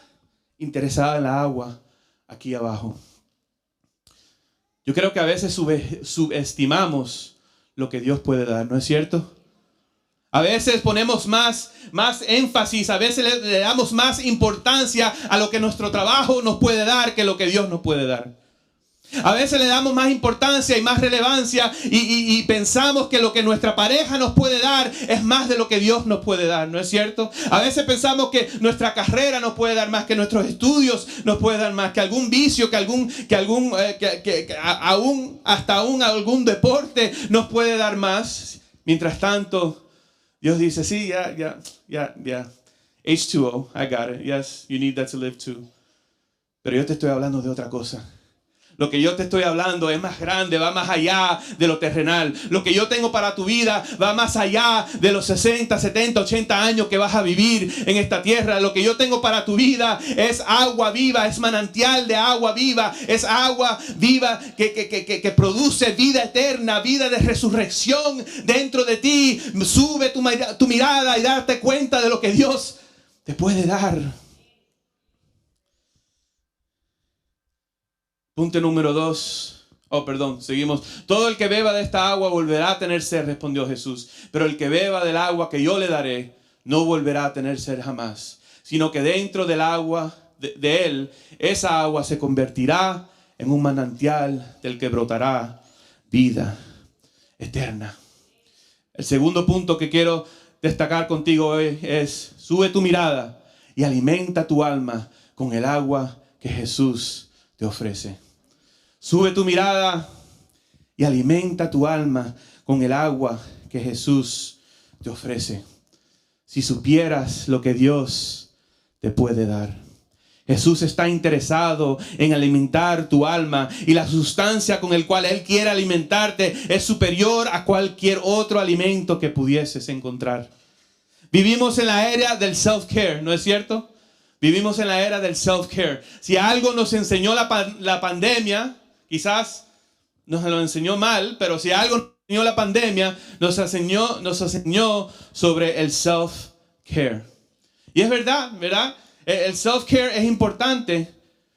interesada en la agua aquí abajo. Yo creo que a veces subestimamos lo que Dios puede dar, ¿no es cierto? A veces ponemos más énfasis, a veces le damos más importancia a lo que nuestro trabajo nos puede dar que lo que Dios nos puede dar. A veces le damos más importancia y más relevancia y pensamos que lo que nuestra pareja nos puede dar es más de lo que Dios nos puede dar, ¿no es cierto? A veces pensamos que nuestra carrera nos puede dar más, que nuestros estudios nos puede dar más, que algún vicio, hasta algún deporte nos puede dar más. Mientras tanto, Dios dice, sí, ya. H2O, I got it. Yes, you need that to live too. Pero yo te estoy hablando de otra cosa. Lo que yo te estoy hablando es más grande, va más allá de lo terrenal. Lo que yo tengo para tu vida va más allá de los 60, 70, 80 años que vas a vivir en esta tierra. Lo que yo tengo para tu vida es agua viva, es manantial de agua viva, es agua viva que produce vida eterna, vida de resurrección dentro de ti. Sube tu mirada y darte cuenta de lo que Dios te puede dar. Punto número 2. Seguimos. Todo el que beba de esta agua volverá a tener sed, respondió Jesús. Pero el que beba del agua que yo le daré, no volverá a tener sed jamás. Sino que dentro del agua de él, esa agua se convertirá en un manantial del que brotará vida eterna. El segundo punto que quiero destacar contigo hoy es: sube tu mirada y alimenta tu alma con el agua que Jesús te ofrece. Sube tu mirada y alimenta tu alma con el agua que Jesús te ofrece. Si supieras lo que Dios te puede dar. Jesús está interesado en alimentar tu alma, y la sustancia con el cual Él quiere alimentarte es superior a cualquier otro alimento que pudieses encontrar. Vivimos en la era del self-care, ¿no es cierto? Vivimos en la era del self-care. Si algo nos enseñó la pandemia, quizás nos lo enseñó mal, pero si algo nos enseñó la pandemia, nos enseñó sobre el self-care. Y es verdad, ¿verdad? El self-care es importante.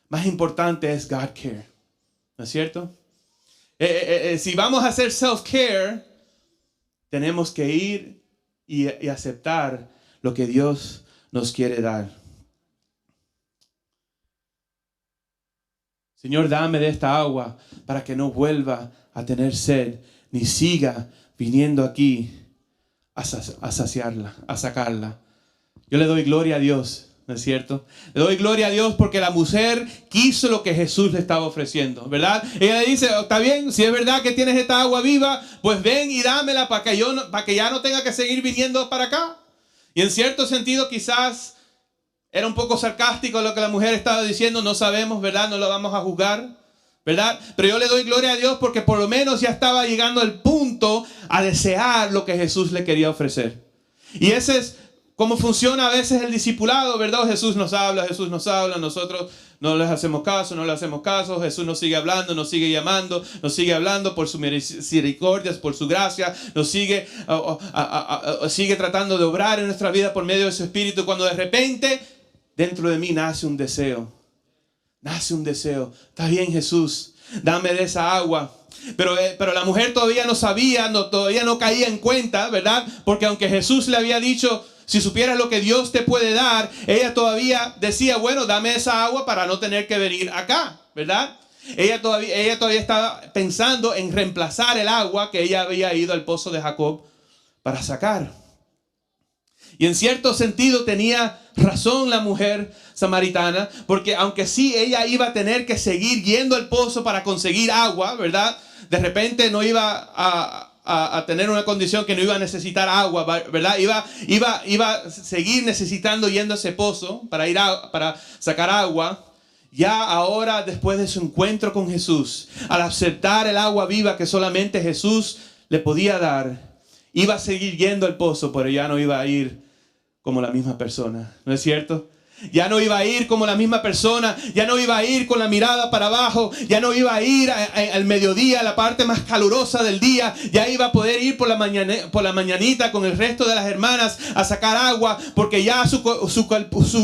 Más importante es God-care, ¿no es cierto? Si vamos a hacer self-care, tenemos que ir y aceptar lo que Dios nos quiere dar. Señor, dame de esta agua para que no vuelva a tener sed, ni siga viniendo aquí a saciarla, a sacarla. Yo le doy gloria a Dios, ¿no es cierto? Le doy gloria a Dios porque la mujer quiso lo que Jesús le estaba ofreciendo, ¿verdad? Ella le dice: está bien, si es verdad que tienes esta agua viva, pues ven y dámela para que ya no tenga que seguir viniendo para acá. Y en cierto sentido quizás era un poco sarcástico lo que la mujer estaba diciendo, no sabemos, ¿verdad? No lo vamos a juzgar, ¿verdad? Pero yo le doy gloria a Dios porque por lo menos ya estaba llegando al punto a desear lo que Jesús le quería ofrecer. Y ese es cómo funciona a veces el discipulado, ¿verdad? Jesús nos habla, nosotros no les hacemos caso, Jesús nos sigue hablando, nos sigue llamando, nos sigue hablando por su misericordia, por su gracia, nos sigue tratando de obrar en nuestra vida por medio de su Espíritu, cuando de repente dentro de mí nace un deseo. Está bien, Jesús, dame de esa agua. Pero la mujer todavía no sabía, todavía no caía en cuenta, ¿verdad? Porque aunque Jesús le había dicho: si supieras lo que Dios te puede dar, ella todavía decía: bueno, dame esa agua para no tener que venir acá, ¿verdad? Ella todavía estaba pensando en reemplazar el agua que ella había ido al pozo de Jacob para sacar. Y en cierto sentido tenía razón la mujer samaritana, porque aunque sí ella iba a tener que seguir yendo al pozo para conseguir agua, ¿verdad? De repente no iba a tener una condición que no iba a necesitar agua, ¿verdad? Iba a seguir necesitando yendo a ese pozo para sacar agua. Ya ahora, después de su encuentro con Jesús, al aceptar el agua viva que solamente Jesús le podía dar, iba a seguir yendo al pozo, pero ya no iba a ir como la misma persona, ¿no es cierto? Ya no iba a ir como la misma persona, ya no iba a ir con la mirada para abajo, ya no iba a ir al mediodía, a la parte más calurosa del día, ya iba a poder ir por la mañanita con el resto de las hermanas a sacar agua, porque ya su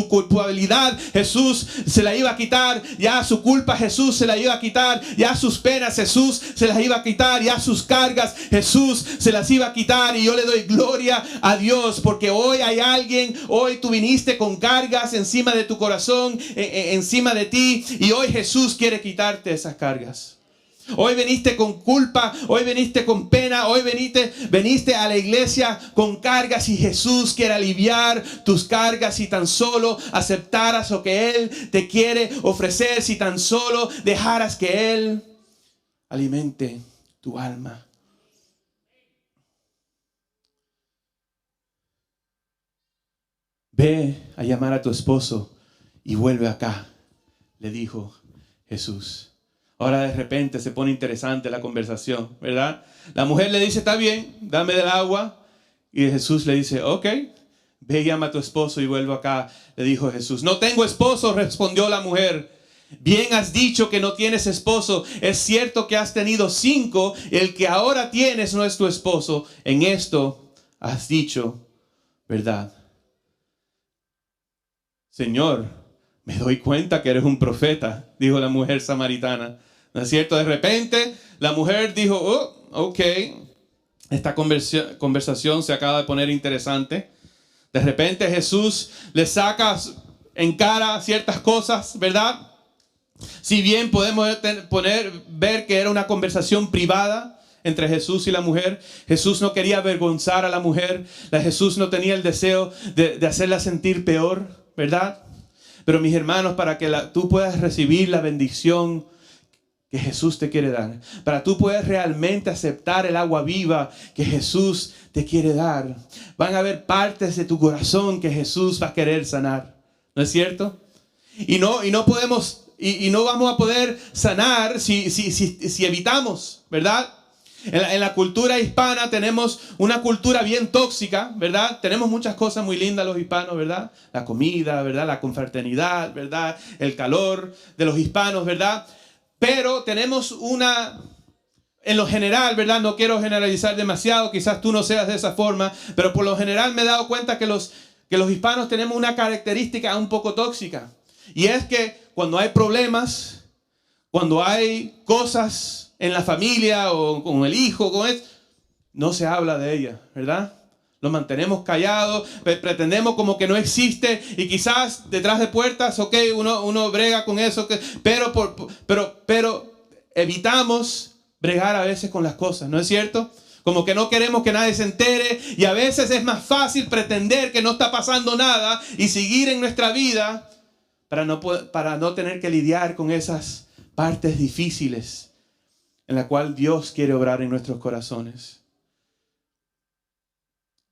culpabilidad Jesús se la iba a quitar, ya su culpa Jesús se la iba a quitar, ya sus penas Jesús se las iba a quitar, ya sus cargas Jesús se las iba a quitar. Y yo le doy gloria a Dios porque hoy hay alguien, hoy tú viniste con cargas encima de tu corazón, encima de ti, y hoy Jesús quiere quitarte esas cargas. Hoy viniste con culpa, hoy viniste con pena, hoy viniste a la iglesia con cargas, y Jesús quiere aliviar tus cargas si tan solo aceptaras lo que Él te quiere ofrecer, si tan solo dejaras que Él alimente tu alma. Ve a llamar a tu esposo y vuelve acá, le dijo Jesús. Ahora de repente se pone interesante la conversación, ¿verdad? La mujer le dice: está bien, dame del agua. Y Jesús le dice: ok, ve y llama a tu esposo y vuelve acá, le dijo Jesús. No tengo esposo, respondió la mujer. Bien has dicho que no tienes esposo. Es cierto que has tenido 5. El que ahora tienes no es tu esposo. En esto has dicho verdad. Señor, me doy cuenta que eres un profeta, dijo la mujer samaritana. ¿No es cierto? De repente la mujer dijo: oh, ok, esta conversación se acaba de poner interesante. De repente Jesús le saca en cara ciertas cosas, ¿verdad? Si bien podemos ver que era una conversación privada entre Jesús y la mujer. Jesús no quería avergonzar a la mujer. Jesús no tenía el deseo de hacerla sentir peor, ¿verdad? Pero mis hermanos, para que tú puedas recibir la bendición que Jesús te quiere dar, para tú puedas realmente aceptar el agua viva que Jesús te quiere dar, van a haber partes de tu corazón que Jesús va a querer sanar. ¿No es cierto? Y no podemos, y no vamos a poder sanar si evitamos, ¿verdad? En la cultura hispana tenemos una cultura bien tóxica, ¿verdad? Tenemos muchas cosas muy lindas los hispanos, ¿verdad? La comida, ¿verdad? La confraternidad, ¿verdad? El calor de los hispanos, ¿verdad? Pero tenemos en lo general, ¿verdad? No quiero generalizar demasiado, quizás tú no seas de esa forma, pero por lo general me he dado cuenta que los hispanos tenemos una característica un poco tóxica. Y es que cuando hay problemas, cuando hay cosas en la familia o con el hijo, no se habla de ella, ¿verdad? Lo mantenemos callados, pretendemos como que no existe y quizás detrás de puertas, ok, uno brega con eso, pero evitamos bregar a veces con las cosas, ¿no es cierto? Como que no queremos que nadie se entere y a veces es más fácil pretender que no está pasando nada y seguir en nuestra vida para no tener que lidiar con esas partes difíciles en la cual Dios quiere obrar en nuestros corazones.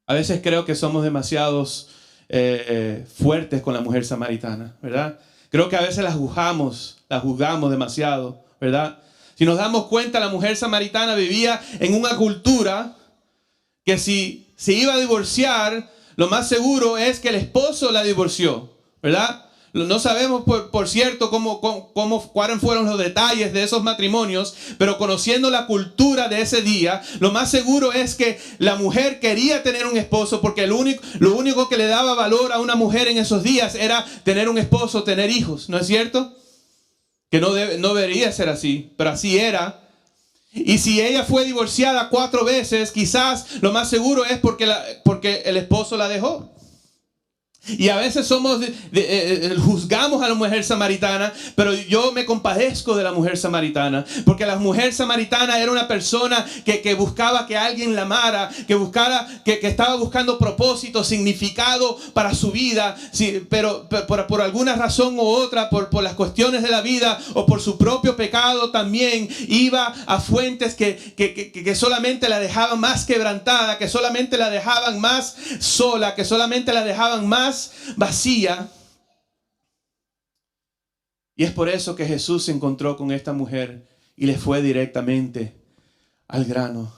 A veces creo que somos demasiados fuertes con la mujer samaritana, ¿verdad? Creo que a veces la juzgamos demasiado, ¿verdad? Si nos damos cuenta, la mujer samaritana vivía en una cultura que si se iba a divorciar, lo más seguro es que el esposo la divorció, ¿verdad? No sabemos, por cierto, cuáles fueron los detalles de esos matrimonios, pero conociendo la cultura de ese día, lo más seguro es que la mujer quería tener un esposo porque lo único que le daba valor a una mujer en esos días era tener un esposo, tener hijos, ¿no es cierto? Que no debería ser así, pero así era. Y si ella fue divorciada 4 veces, quizás lo más seguro es porque el esposo la dejó. Y a veces juzgamos a la mujer samaritana, pero yo me compadezco de la mujer samaritana, porque la mujer samaritana era una persona que buscaba que alguien la amara, que estaba buscando propósito, significado para su vida, sí, pero por alguna razón u otra, por las cuestiones de la vida o por su propio pecado, también iba a fuentes que solamente la dejaban más quebrantada, que solamente la dejaban más sola, que solamente la dejaban más vacía. Y es por eso que Jesús se encontró con esta mujer y le fue directamente al grano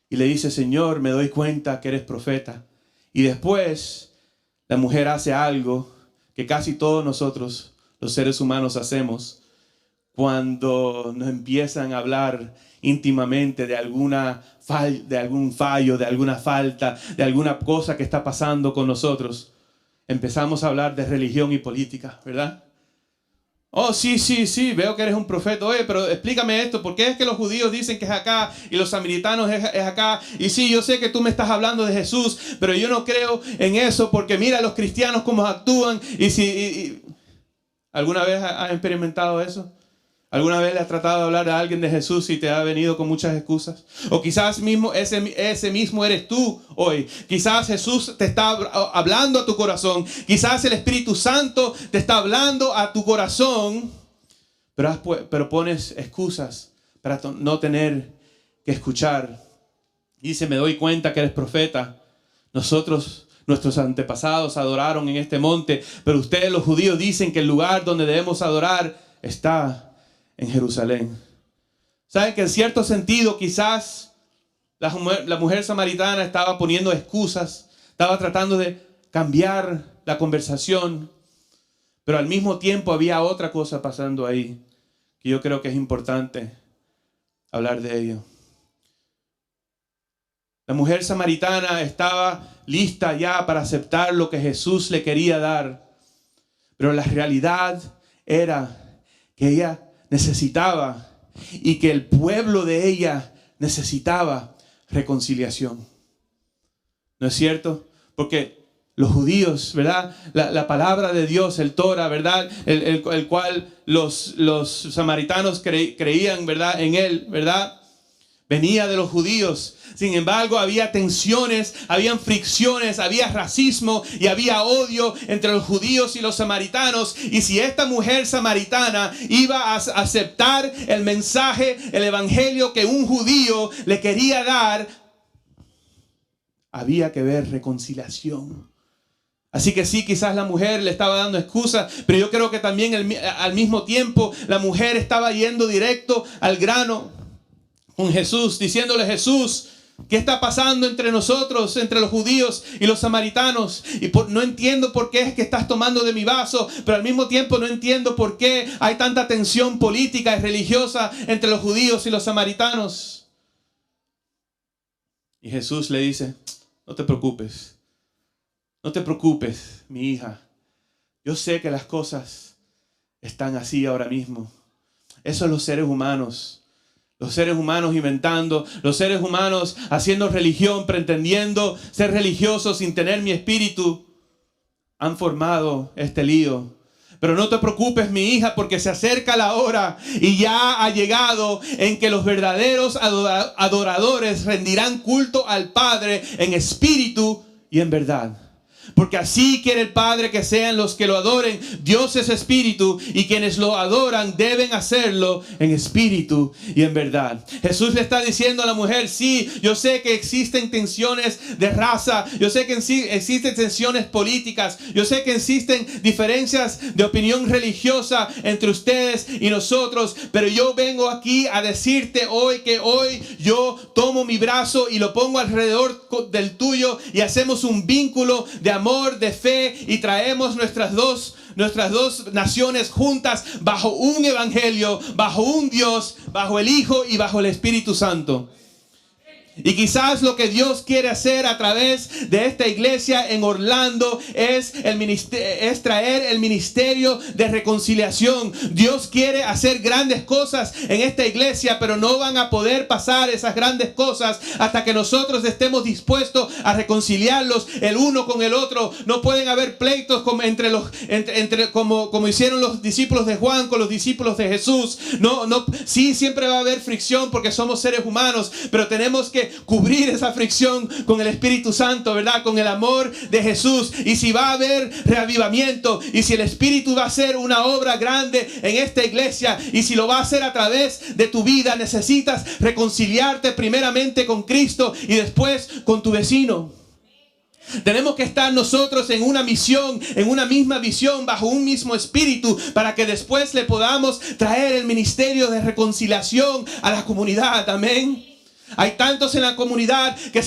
y le dice: Señor, me doy cuenta que eres profeta. Y después la mujer hace algo que casi todos nosotros, los seres humanos, hacemos cuando nos empiezan a hablar íntimamente de algún fallo, de alguna falta, de alguna cosa que está pasando con nosotros. Empezamos a hablar de religión y política, ¿verdad? Oh, sí, veo que eres un profeta. Oye, pero explícame esto. ¿Por qué es que los judíos dicen que es acá y los samaritanos es acá? Y sí, yo sé que tú me estás hablando de Jesús, pero yo no creo en eso porque mira los cristianos cómo actúan. ¿Alguna vez has experimentado eso? ¿Alguna vez le has tratado de hablar a alguien de Jesús y te ha venido con muchas excusas? O quizás ese mismo eres tú hoy. Quizás Jesús te está hablando a tu corazón. Quizás el Espíritu Santo te está hablando a tu corazón. Pero pones excusas para no tener que escuchar. Dice: me doy cuenta que eres profeta. Nuestros antepasados adoraron en este monte, pero ustedes los judíos dicen que el lugar donde debemos adorar está en Jerusalén. ¿Saben que en cierto sentido quizás la mujer samaritana estaba poniendo excusas, estaba tratando de cambiar la conversación, pero al mismo tiempo había otra cosa pasando ahí que yo creo que es importante hablar de ello? La mujer samaritana estaba lista ya para aceptar lo que Jesús le quería dar, pero la realidad era que ella necesitaba y que el pueblo de ella necesitaba reconciliación. ¿No es cierto? Porque los judíos, ¿verdad? La palabra de Dios, el Torah, ¿verdad? El cual los samaritanos creían, ¿verdad? En él, ¿verdad? Venía de los judíos. Sin embargo, había tensiones, habían fricciones, había racismo y había odio entre los judíos y los samaritanos. Y si esta mujer samaritana iba a aceptar el mensaje, el evangelio que un judío le quería dar, había que ver reconciliación. Así que sí, quizás la mujer le estaba dando excusas, pero yo creo que también al mismo tiempo la mujer estaba yendo directo al grano con Jesús, diciéndole: Jesús, ¿qué está pasando entre nosotros, entre los judíos y los samaritanos? Y no entiendo por qué es que estás tomando de mi vaso, pero al mismo tiempo no entiendo por qué hay tanta tensión política y religiosa entre los judíos y los samaritanos. Y Jesús le dice: no te preocupes. No te preocupes, mi hija. Yo sé que las cosas están así ahora mismo. Eso es los seres humanos. Los seres humanos inventando. Los seres humanos haciendo religión, pretendiendo ser religiosos sin tener mi espíritu. Han formado este lío. Pero no te preocupes, mi hija, porque se acerca la hora y ya ha llegado en que los verdaderos adoradores rendirán culto al Padre en espíritu y en verdad. Porque así quiere el Padre que sean los que lo adoren. Dios es espíritu y quienes lo adoran deben hacerlo en espíritu y en verdad. Jesús le está diciendo a la mujer: sí, yo sé que existen tensiones de raza, yo sé que existen tensiones políticas, yo sé que existen diferencias de opinión religiosa entre ustedes y nosotros, pero yo vengo aquí a decirte hoy que hoy yo tomo mi brazo y lo pongo alrededor del tuyo y hacemos un vínculo de amor, de fe, y traemos nuestras dos naciones juntas bajo un evangelio, bajo un Dios, bajo el Hijo y bajo el Espíritu Santo. Y quizás lo que Dios quiere hacer a través de esta iglesia en Orlando es traer el ministerio de reconciliación. Dios quiere hacer grandes cosas en esta iglesia, pero no van a poder pasar esas grandes cosas hasta que nosotros estemos dispuestos a reconciliarlos el uno con el otro. No pueden haber pleitos como como hicieron los discípulos de Juan con los discípulos de Jesús. Sí, siempre va a haber fricción porque somos seres humanos, pero tenemos que cubrir esa fricción con el Espíritu Santo, ¿verdad? Con el amor de Jesús. Y si va a haber reavivamiento, y si el Espíritu va a hacer una obra grande en esta iglesia, y si lo va a hacer a través de tu vida, necesitas reconciliarte primeramente con Cristo y después con tu vecino. Tenemos que estar nosotros en una misión, en una misma visión, bajo un mismo espíritu, para que después le podamos traer el ministerio de reconciliación a la comunidad. Amén. Hay tantos en la comunidad que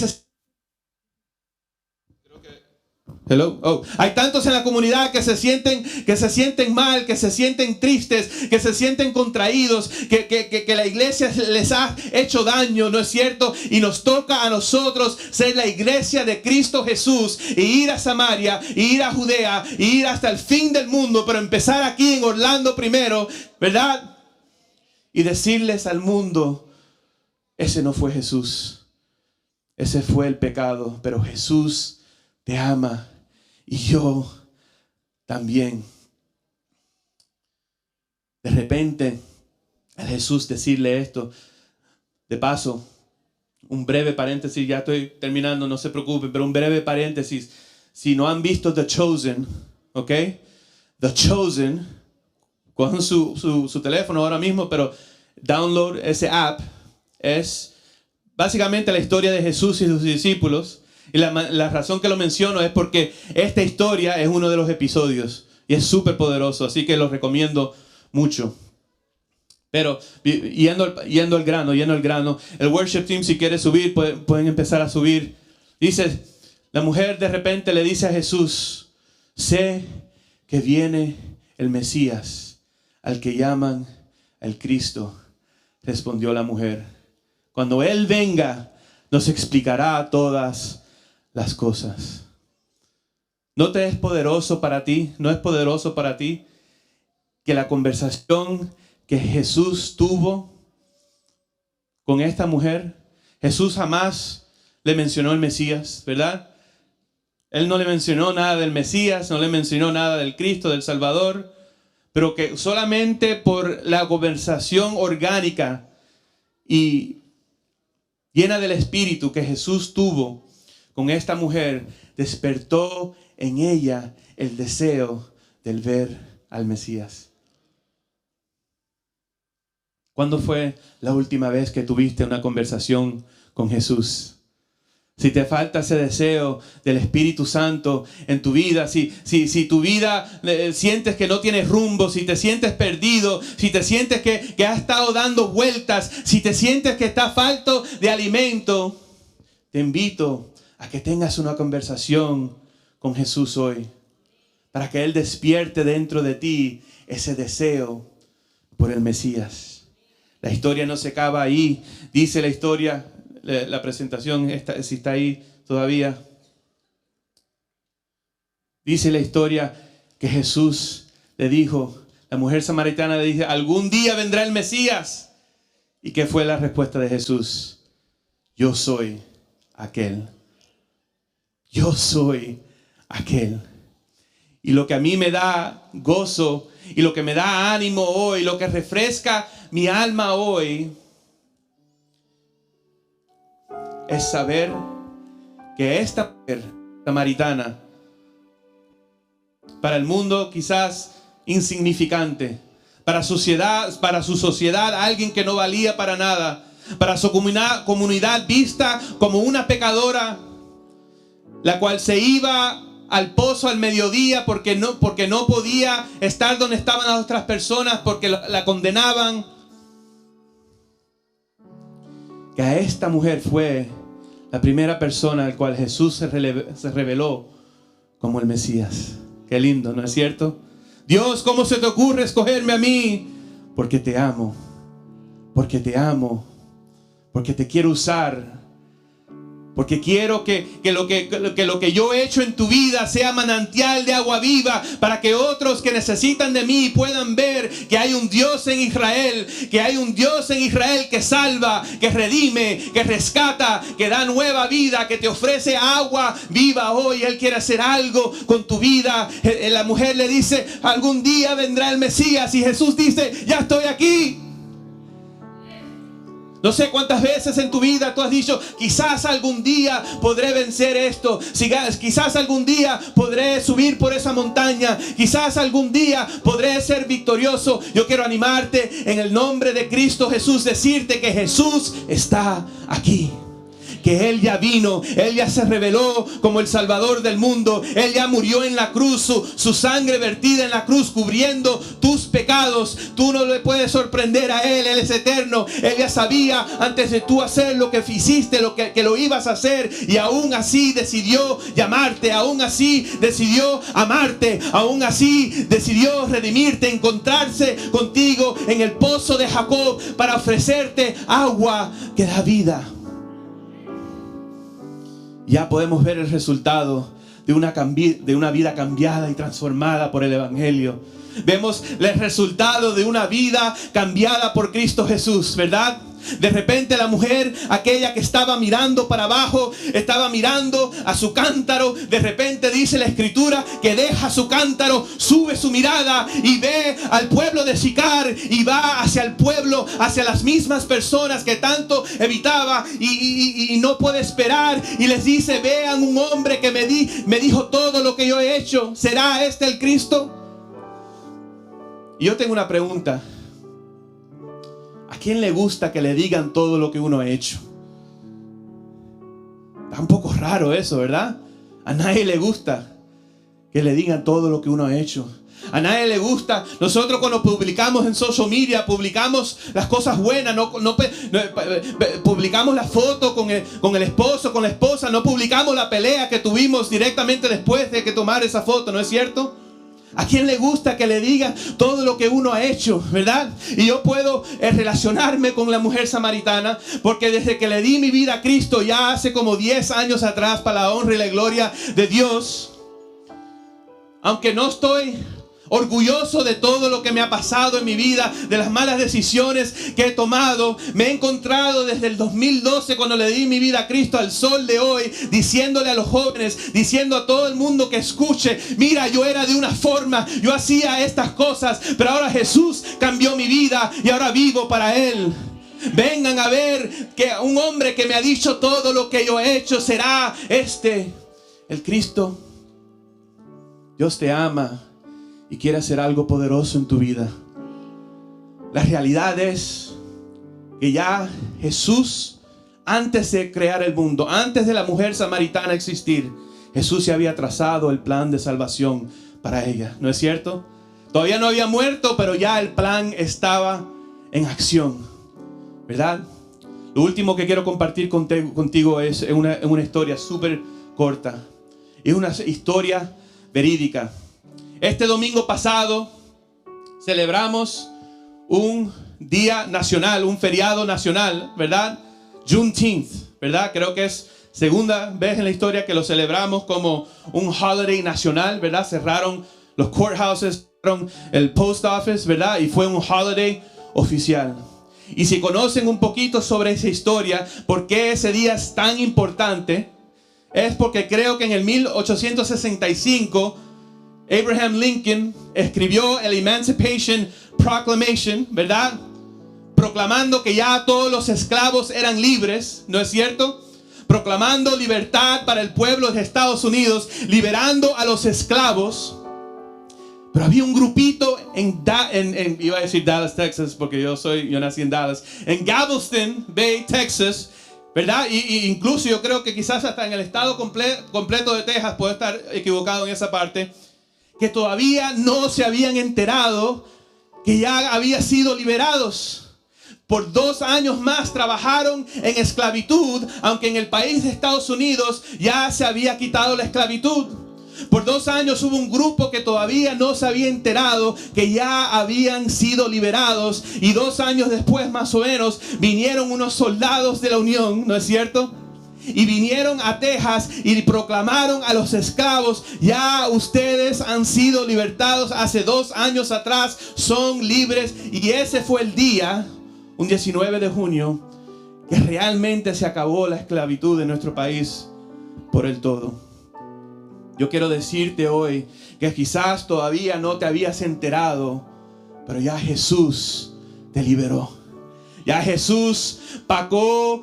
hay tantos en la comunidad que se sienten mal, que se sienten tristes, que se sienten contraídos, que la iglesia les ha hecho daño, ¿no es cierto? Y nos toca a nosotros ser la iglesia de Cristo Jesús e ir a Samaria, e ir a Judea, e ir hasta el fin del mundo, pero empezar aquí en Orlando primero, ¿verdad? Y decirles al mundo: ese no fue Jesús, ese fue el pecado, pero Jesús te ama y yo también. De repente, a Jesús decirle esto, de paso, un breve paréntesis, ya estoy terminando, no se preocupen, pero un breve paréntesis. Si no han visto The Chosen, ¿ok? The Chosen, cojan su teléfono ahora mismo, pero download ese app. Es básicamente la historia de Jesús y sus discípulos. Y la razón que lo menciono es porque esta historia es uno de los episodios y es súper poderoso, así que lo recomiendo mucho. Pero yendo al grano, el worship team, si quiere subir, pueden empezar a subir. Dice, la mujer de repente le dice a Jesús: sé que viene el Mesías, al que llaman el Cristo. Respondió la mujer: cuando Él venga, nos explicará todas las cosas. ¿No te es poderoso para ti? ¿No es poderoso para ti que la conversación que Jesús tuvo con esta mujer? Jesús jamás le mencionó el Mesías, ¿verdad? Él no le mencionó nada del Mesías, no le mencionó nada del Cristo, del Salvador, pero que solamente por la conversación orgánica y llena del Espíritu que Jesús tuvo con esta mujer, despertó en ella el deseo del ver al Mesías. ¿Cuándo fue la última vez que tuviste una conversación con Jesús? Si te falta ese deseo del Espíritu Santo en tu vida, si tu vida sientes que no tienes rumbo, si te sientes perdido, si te sientes que has estado dando vueltas, si te sientes que estás falto de alimento, te invito a que tengas una conversación con Jesús hoy, para que Él despierte dentro de ti ese deseo por el Mesías. La historia no se acaba ahí. Dice la historia, la presentación, si está ahí todavía. Dice la historia que Jesús le dijo, la mujer samaritana le dice, algún día vendrá el Mesías. ¿Y qué fue la respuesta de Jesús? Yo soy aquel. Yo soy aquel. Y lo que a mí me da gozo y lo que me da ánimo hoy, lo que refresca mi alma hoy, es saber que esta mujer samaritana, para el mundo quizás insignificante, para su sociedad alguien que no valía para nada, para su comunidad vista como una pecadora, la cual se iba al pozo al mediodía porque no podía estar donde estaban las otras personas porque la condenaban. Que a esta mujer fue la primera persona al cual Jesús se reveló como el Mesías. Qué lindo, ¿no es cierto? Dios, ¿cómo se te ocurre escogerme a mí? Porque te amo, porque te amo, porque te quiero usar. Porque quiero que lo que yo he hecho en tu vida sea manantial de agua viva para que otros que necesitan de mí puedan ver que hay un Dios en Israel, que hay un Dios en Israel que salva, que redime, que rescata, que da nueva vida, que te ofrece agua viva hoy. Él quiere hacer algo con tu vida. La mujer le dice, algún día vendrá el Mesías, y Jesús dice, ya estoy aquí. No sé cuántas veces en tu vida tú has dicho, quizás algún día podré vencer esto, quizás algún día podré subir por esa montaña, quizás algún día podré ser victorioso. Yo quiero animarte en el nombre de Cristo Jesús, decirte que Jesús está aquí. Que Él ya vino, Él ya se reveló como el Salvador del mundo. Él ya murió en la cruz, su sangre vertida en la cruz cubriendo tus pecados. Tú no le puedes sorprender a Él, Él es eterno. Él ya sabía antes de tú hacer lo que hiciste, que lo ibas a hacer, y aún así decidió llamarte, aún así decidió amarte, aún así decidió redimirte, encontrarse contigo en el pozo de Jacob para ofrecerte agua que da vida. Ya podemos ver el resultado de una vida cambiada y transformada por el Evangelio. Vemos el resultado de una vida cambiada por Cristo Jesús, ¿verdad? De repente la mujer, aquella que estaba mirando para abajo, estaba mirando a su cántaro. De repente dice la Escritura que deja su cántaro, sube su mirada y ve al pueblo de Sicar, y va hacia el pueblo, hacia las mismas personas que tanto evitaba y no puede esperar, y les dice, vean un hombre que me dijo todo lo que yo he hecho. ¿Será este el Cristo? Y yo tengo una pregunta. ¿A quién le gusta que le digan todo lo que uno ha hecho? Está un poco raro eso, ¿verdad? A nadie le gusta que le digan todo lo que uno ha hecho. A nadie le gusta. Nosotros cuando publicamos en social media, publicamos las cosas buenas, publicamos la foto con el esposo, con la esposa, no publicamos la pelea que tuvimos directamente después de que tomar esa foto, ¿no es cierto? ¿A quién le gusta que le diga todo lo que uno ha hecho, verdad? Y yo puedo relacionarme con la mujer samaritana, porque desde que le di mi vida a Cristo, ya hace como 10 años atrás, para la honra y la gloria de Dios, aunque no estoy orgulloso de todo lo que me ha pasado en mi vida, de las malas decisiones que he tomado. Me he encontrado desde el 2012, cuando le di mi vida a Cristo, al sol de hoy, diciéndole a los jóvenes, diciendo a todo el mundo que escuche: mira, yo era de una forma, yo hacía estas cosas, pero ahora Jesús cambió mi vida y ahora vivo para Él. Vengan a ver que un hombre que me ha dicho todo lo que yo he hecho será el Cristo. Dios te ama y quiere hacer algo poderoso en tu vida. La realidad es que ya Jesús, antes de crear el mundo, antes de la mujer samaritana existir, Jesús ya había trazado el plan de salvación para ella. ¿No es cierto? Todavía no había muerto, pero ya el plan estaba en acción, ¿verdad? Lo último que quiero compartir contigo es una historia súper corta. Es una historia verídica. Este domingo pasado celebramos un día nacional, un feriado nacional, ¿verdad? Juneteenth, ¿verdad? Creo que es segunda vez en la historia que lo celebramos como un holiday nacional, ¿verdad? Cerraron los courthouses, cerraron el post office, ¿verdad? Y fue un holiday oficial. Y si conocen un poquito sobre esa historia, por qué ese día es tan importante, es porque creo que en el 1865 Abraham Lincoln escribió el Emancipation Proclamation, ¿verdad? Proclamando que ya todos los esclavos eran libres, ¿no es cierto? Proclamando libertad para el pueblo de Estados Unidos, liberando a los esclavos. Pero había un grupito iba a decir Dallas, Texas, porque yo nací en Dallas, en Galveston Bay, Texas, ¿verdad? Y incluso yo creo que quizás hasta en el estado completo de Texas, puedo estar equivocado en esa parte, que todavía no se habían enterado que ya habían sido liberados. Por 2 años más trabajaron en esclavitud, aunque en el país de Estados Unidos ya se había quitado la esclavitud. Por 2 años hubo un grupo que todavía no se había enterado que ya habían sido liberados. Y 2 años después, más o menos, vinieron unos soldados de la Unión, ¿no es cierto? Y vinieron a Texas y proclamaron a los esclavos: ya ustedes han sido libertados hace 2 años atrás, son libres. Y ese fue el día, un 19 de junio, que realmente se acabó la esclavitud en nuestro país por el todo. Yo quiero decirte hoy que quizás todavía no te habías enterado, pero ya Jesús te liberó. Ya Jesús pagó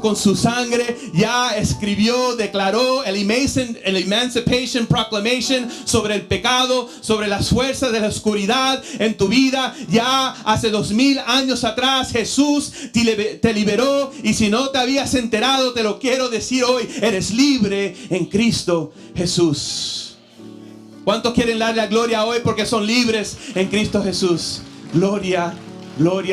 con su sangre, ya escribió, declaró el Emancipation Proclamation sobre el pecado, sobre las fuerzas de la oscuridad en tu vida. Ya hace 2000 años atrás Jesús te liberó, y si no te habías enterado, te lo quiero decir hoy: eres libre en Cristo Jesús. ¿Cuántos quieren darle la gloria hoy porque son libres en Cristo Jesús? Gloria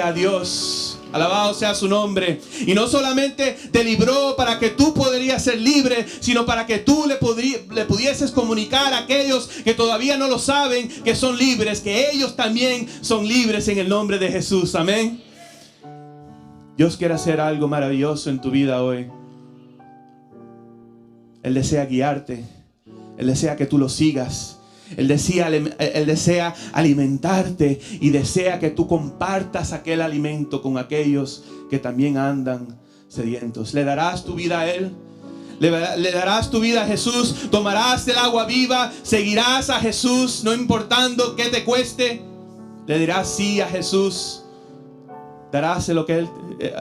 a Dios. Alabado sea su nombre. Y no solamente te libró para que tú podrías ser libre, sino para que tú le pudieses comunicar a aquellos que todavía no lo saben que son libres, que ellos también son libres en el nombre de Jesús. Amén. Dios quiere hacer algo maravilloso en tu vida hoy. Él desea guiarte. Él desea que tú lo sigas. Él desea alimentarte y desea que tú compartas aquel alimento con aquellos que también andan sedientos. ¿Le darás tu vida a Él? ¿Le darás tu vida a Jesús? ¿Tomarás el agua viva? ¿Seguirás a Jesús no importando qué te cueste? ¿Le dirás sí a Jesús?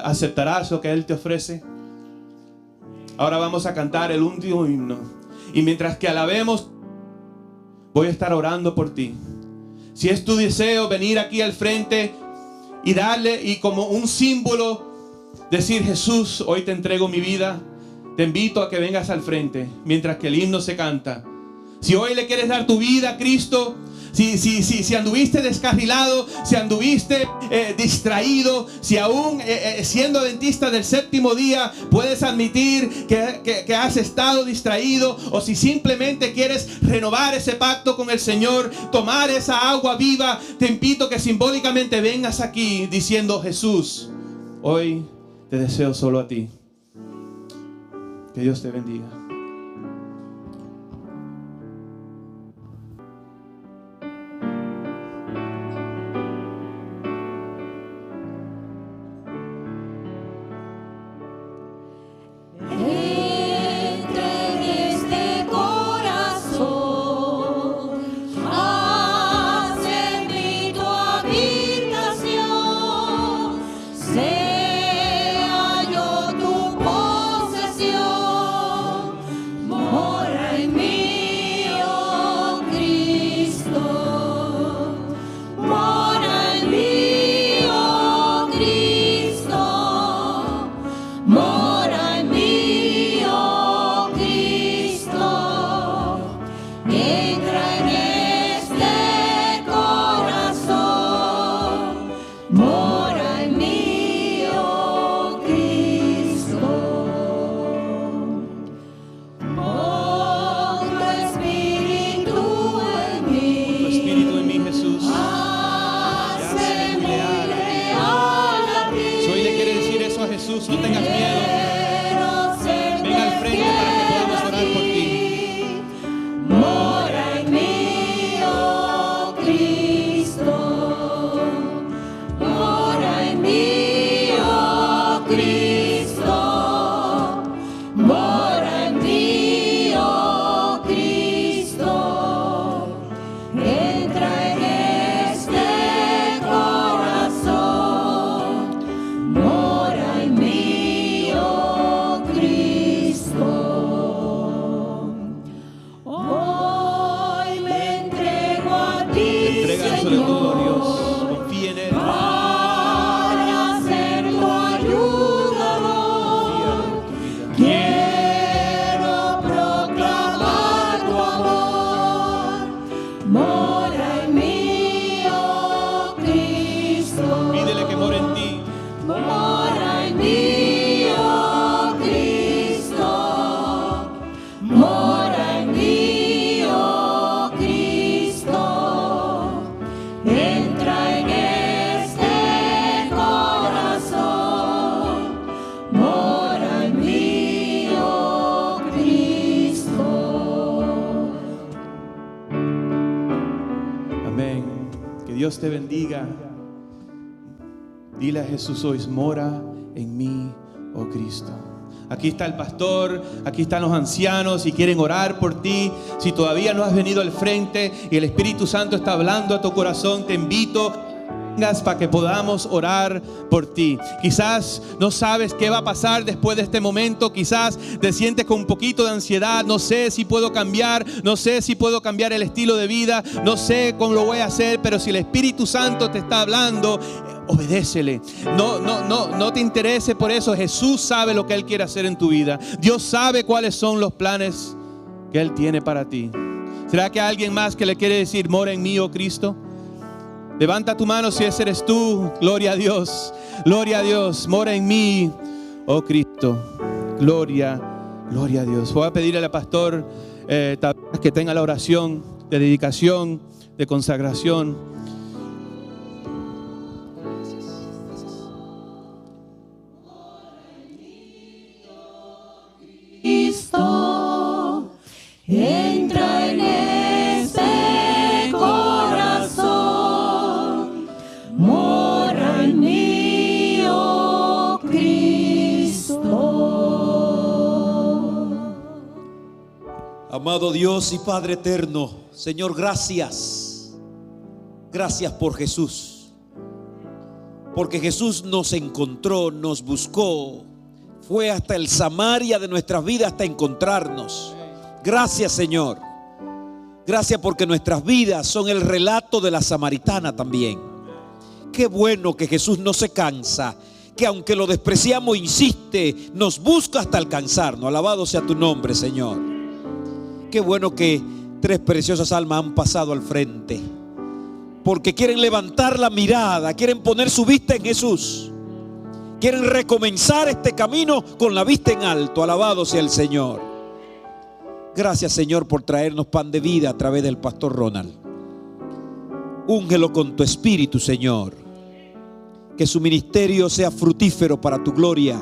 ¿Aceptarás lo que Él te ofrece? Ahora vamos a cantar el último himno. Y mientras que alabemos, voy a estar orando por ti. Si es tu deseo venir aquí al frente y darle, y como un símbolo, decir: Jesús, hoy te entrego mi vida, te invito a que vengas al frente mientras que el himno se canta. Si hoy le quieres dar tu vida a Cristo, si anduviste descarrilado, si anduviste distraído, si aún siendo adventista del séptimo día puedes admitir que has estado distraído, o si simplemente quieres renovar ese pacto con el Señor, tomar esa agua viva, te invito que simbólicamente vengas aquí diciendo: Jesús, hoy te deseo solo a ti. Que Dios te bendiga. sea yo tu posesión, mora en mí, oh Cristo, mora en mí, oh Cristo, mora en mí, oh Cristo, entra en este corazón, mora en mí, oh Cristo. Pon tu espíritu en Tu mí, espíritu en mí, Jesús. hazme leal a ti. Si hoy le quiere decir eso a Jesús, no tengas miedo. Quiero serte Ven al frente para que podamos orar por ti. fiel. Mora en mí, oh Cristo. Mora en mí, oh Cristo. Mora en mí, oh Cristo. Entra en este corazón. Mora en mí, oh Cristo. Hoy me entrego a ti, Entrégale todo a Dios. Señor, Confía en Él. para ser tu ayudador. Quiero proclamar tu amor. Mora en mí, oh Cristo. Pídele que more en ti. Mora en mí, oh Cristo. Mora en mí, oh Cristo. Entra en este corazón. Mora en mí, oh Cristo. Amén. Que Dios te bendiga. Dile a Jesús hoy, mora en mí, oh Cristo. Aquí está el pastor, aquí están los ancianos y quieren orar por ti. Si todavía no has venido al frente y el Espíritu Santo está hablando a tu corazón, te invito para que podamos orar por ti. Quizás no sabes qué va a pasar después de este momento. Quizás te sientes con un poquito de ansiedad. No sé si puedo cambiar. No sé si puedo cambiar el estilo de vida. No sé cómo lo voy a hacer. Pero si el Espíritu Santo te está hablando, obedécele. No te interese por eso. Jesús sabe lo que Él quiere hacer en tu vida. Dios sabe cuáles son los planes que Él tiene para ti. ¿Será que hay alguien más que le quiere decir, mora en mí, oh Cristo? Levanta tu mano si ese eres tú. Gloria a Dios. Gloria a Dios. Mora en mí, oh Cristo. Gloria a Dios. Voy a pedirle al pastor que tenga la oración de dedicación, de consagración. Cristo, entra en este corazón, mora en mí, oh Cristo. Amado Dios y Padre eterno, Señor, gracias. Gracias por Jesús. Porque Jesús nos encontró, nos buscó. Fue hasta el Samaria de nuestras vidas hasta encontrarnos. Gracias, Señor. Gracias porque nuestras vidas son el relato de la samaritana también. Qué bueno que Jesús no se cansa, que aunque lo despreciamos insiste, nos busca hasta alcanzarnos. Alabado sea tu nombre, Señor. Qué bueno que tres preciosas almas han pasado al frente, porque quieren levantar la mirada, quieren poner su vista en Jesús. Quieren recomenzar este camino con la vista en alto. Alabado sea el Señor. Gracias, Señor, por traernos pan de vida a través del pastor Ronald. Úngelo con tu espíritu, Señor. Que su ministerio sea fructífero para tu gloria.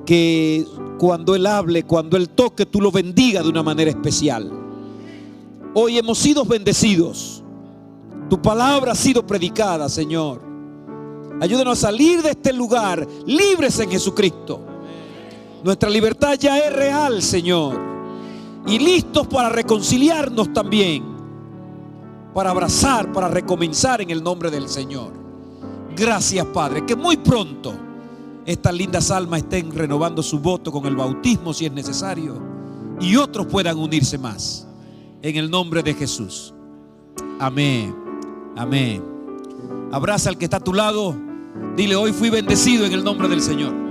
Que cuando Él hable, cuando Él toque, tú lo bendiga de una manera especial. Hoy hemos sido bendecidos. Tu palabra ha sido predicada, Señor. Ayúdanos a salir de este lugar libres en Jesucristo. Nuestra libertad ya es real, Señor. Y listos para reconciliarnos también. Para abrazar, para recomenzar en el nombre del Señor. Gracias, Padre, que muy pronto estas lindas almas estén renovando su voto con el bautismo si es necesario, y otros puedan unirse más. En el nombre de Jesús. Amén. Amén. Abraza al que está a tu lado. Dile: hoy fui bendecido en el nombre del Señor.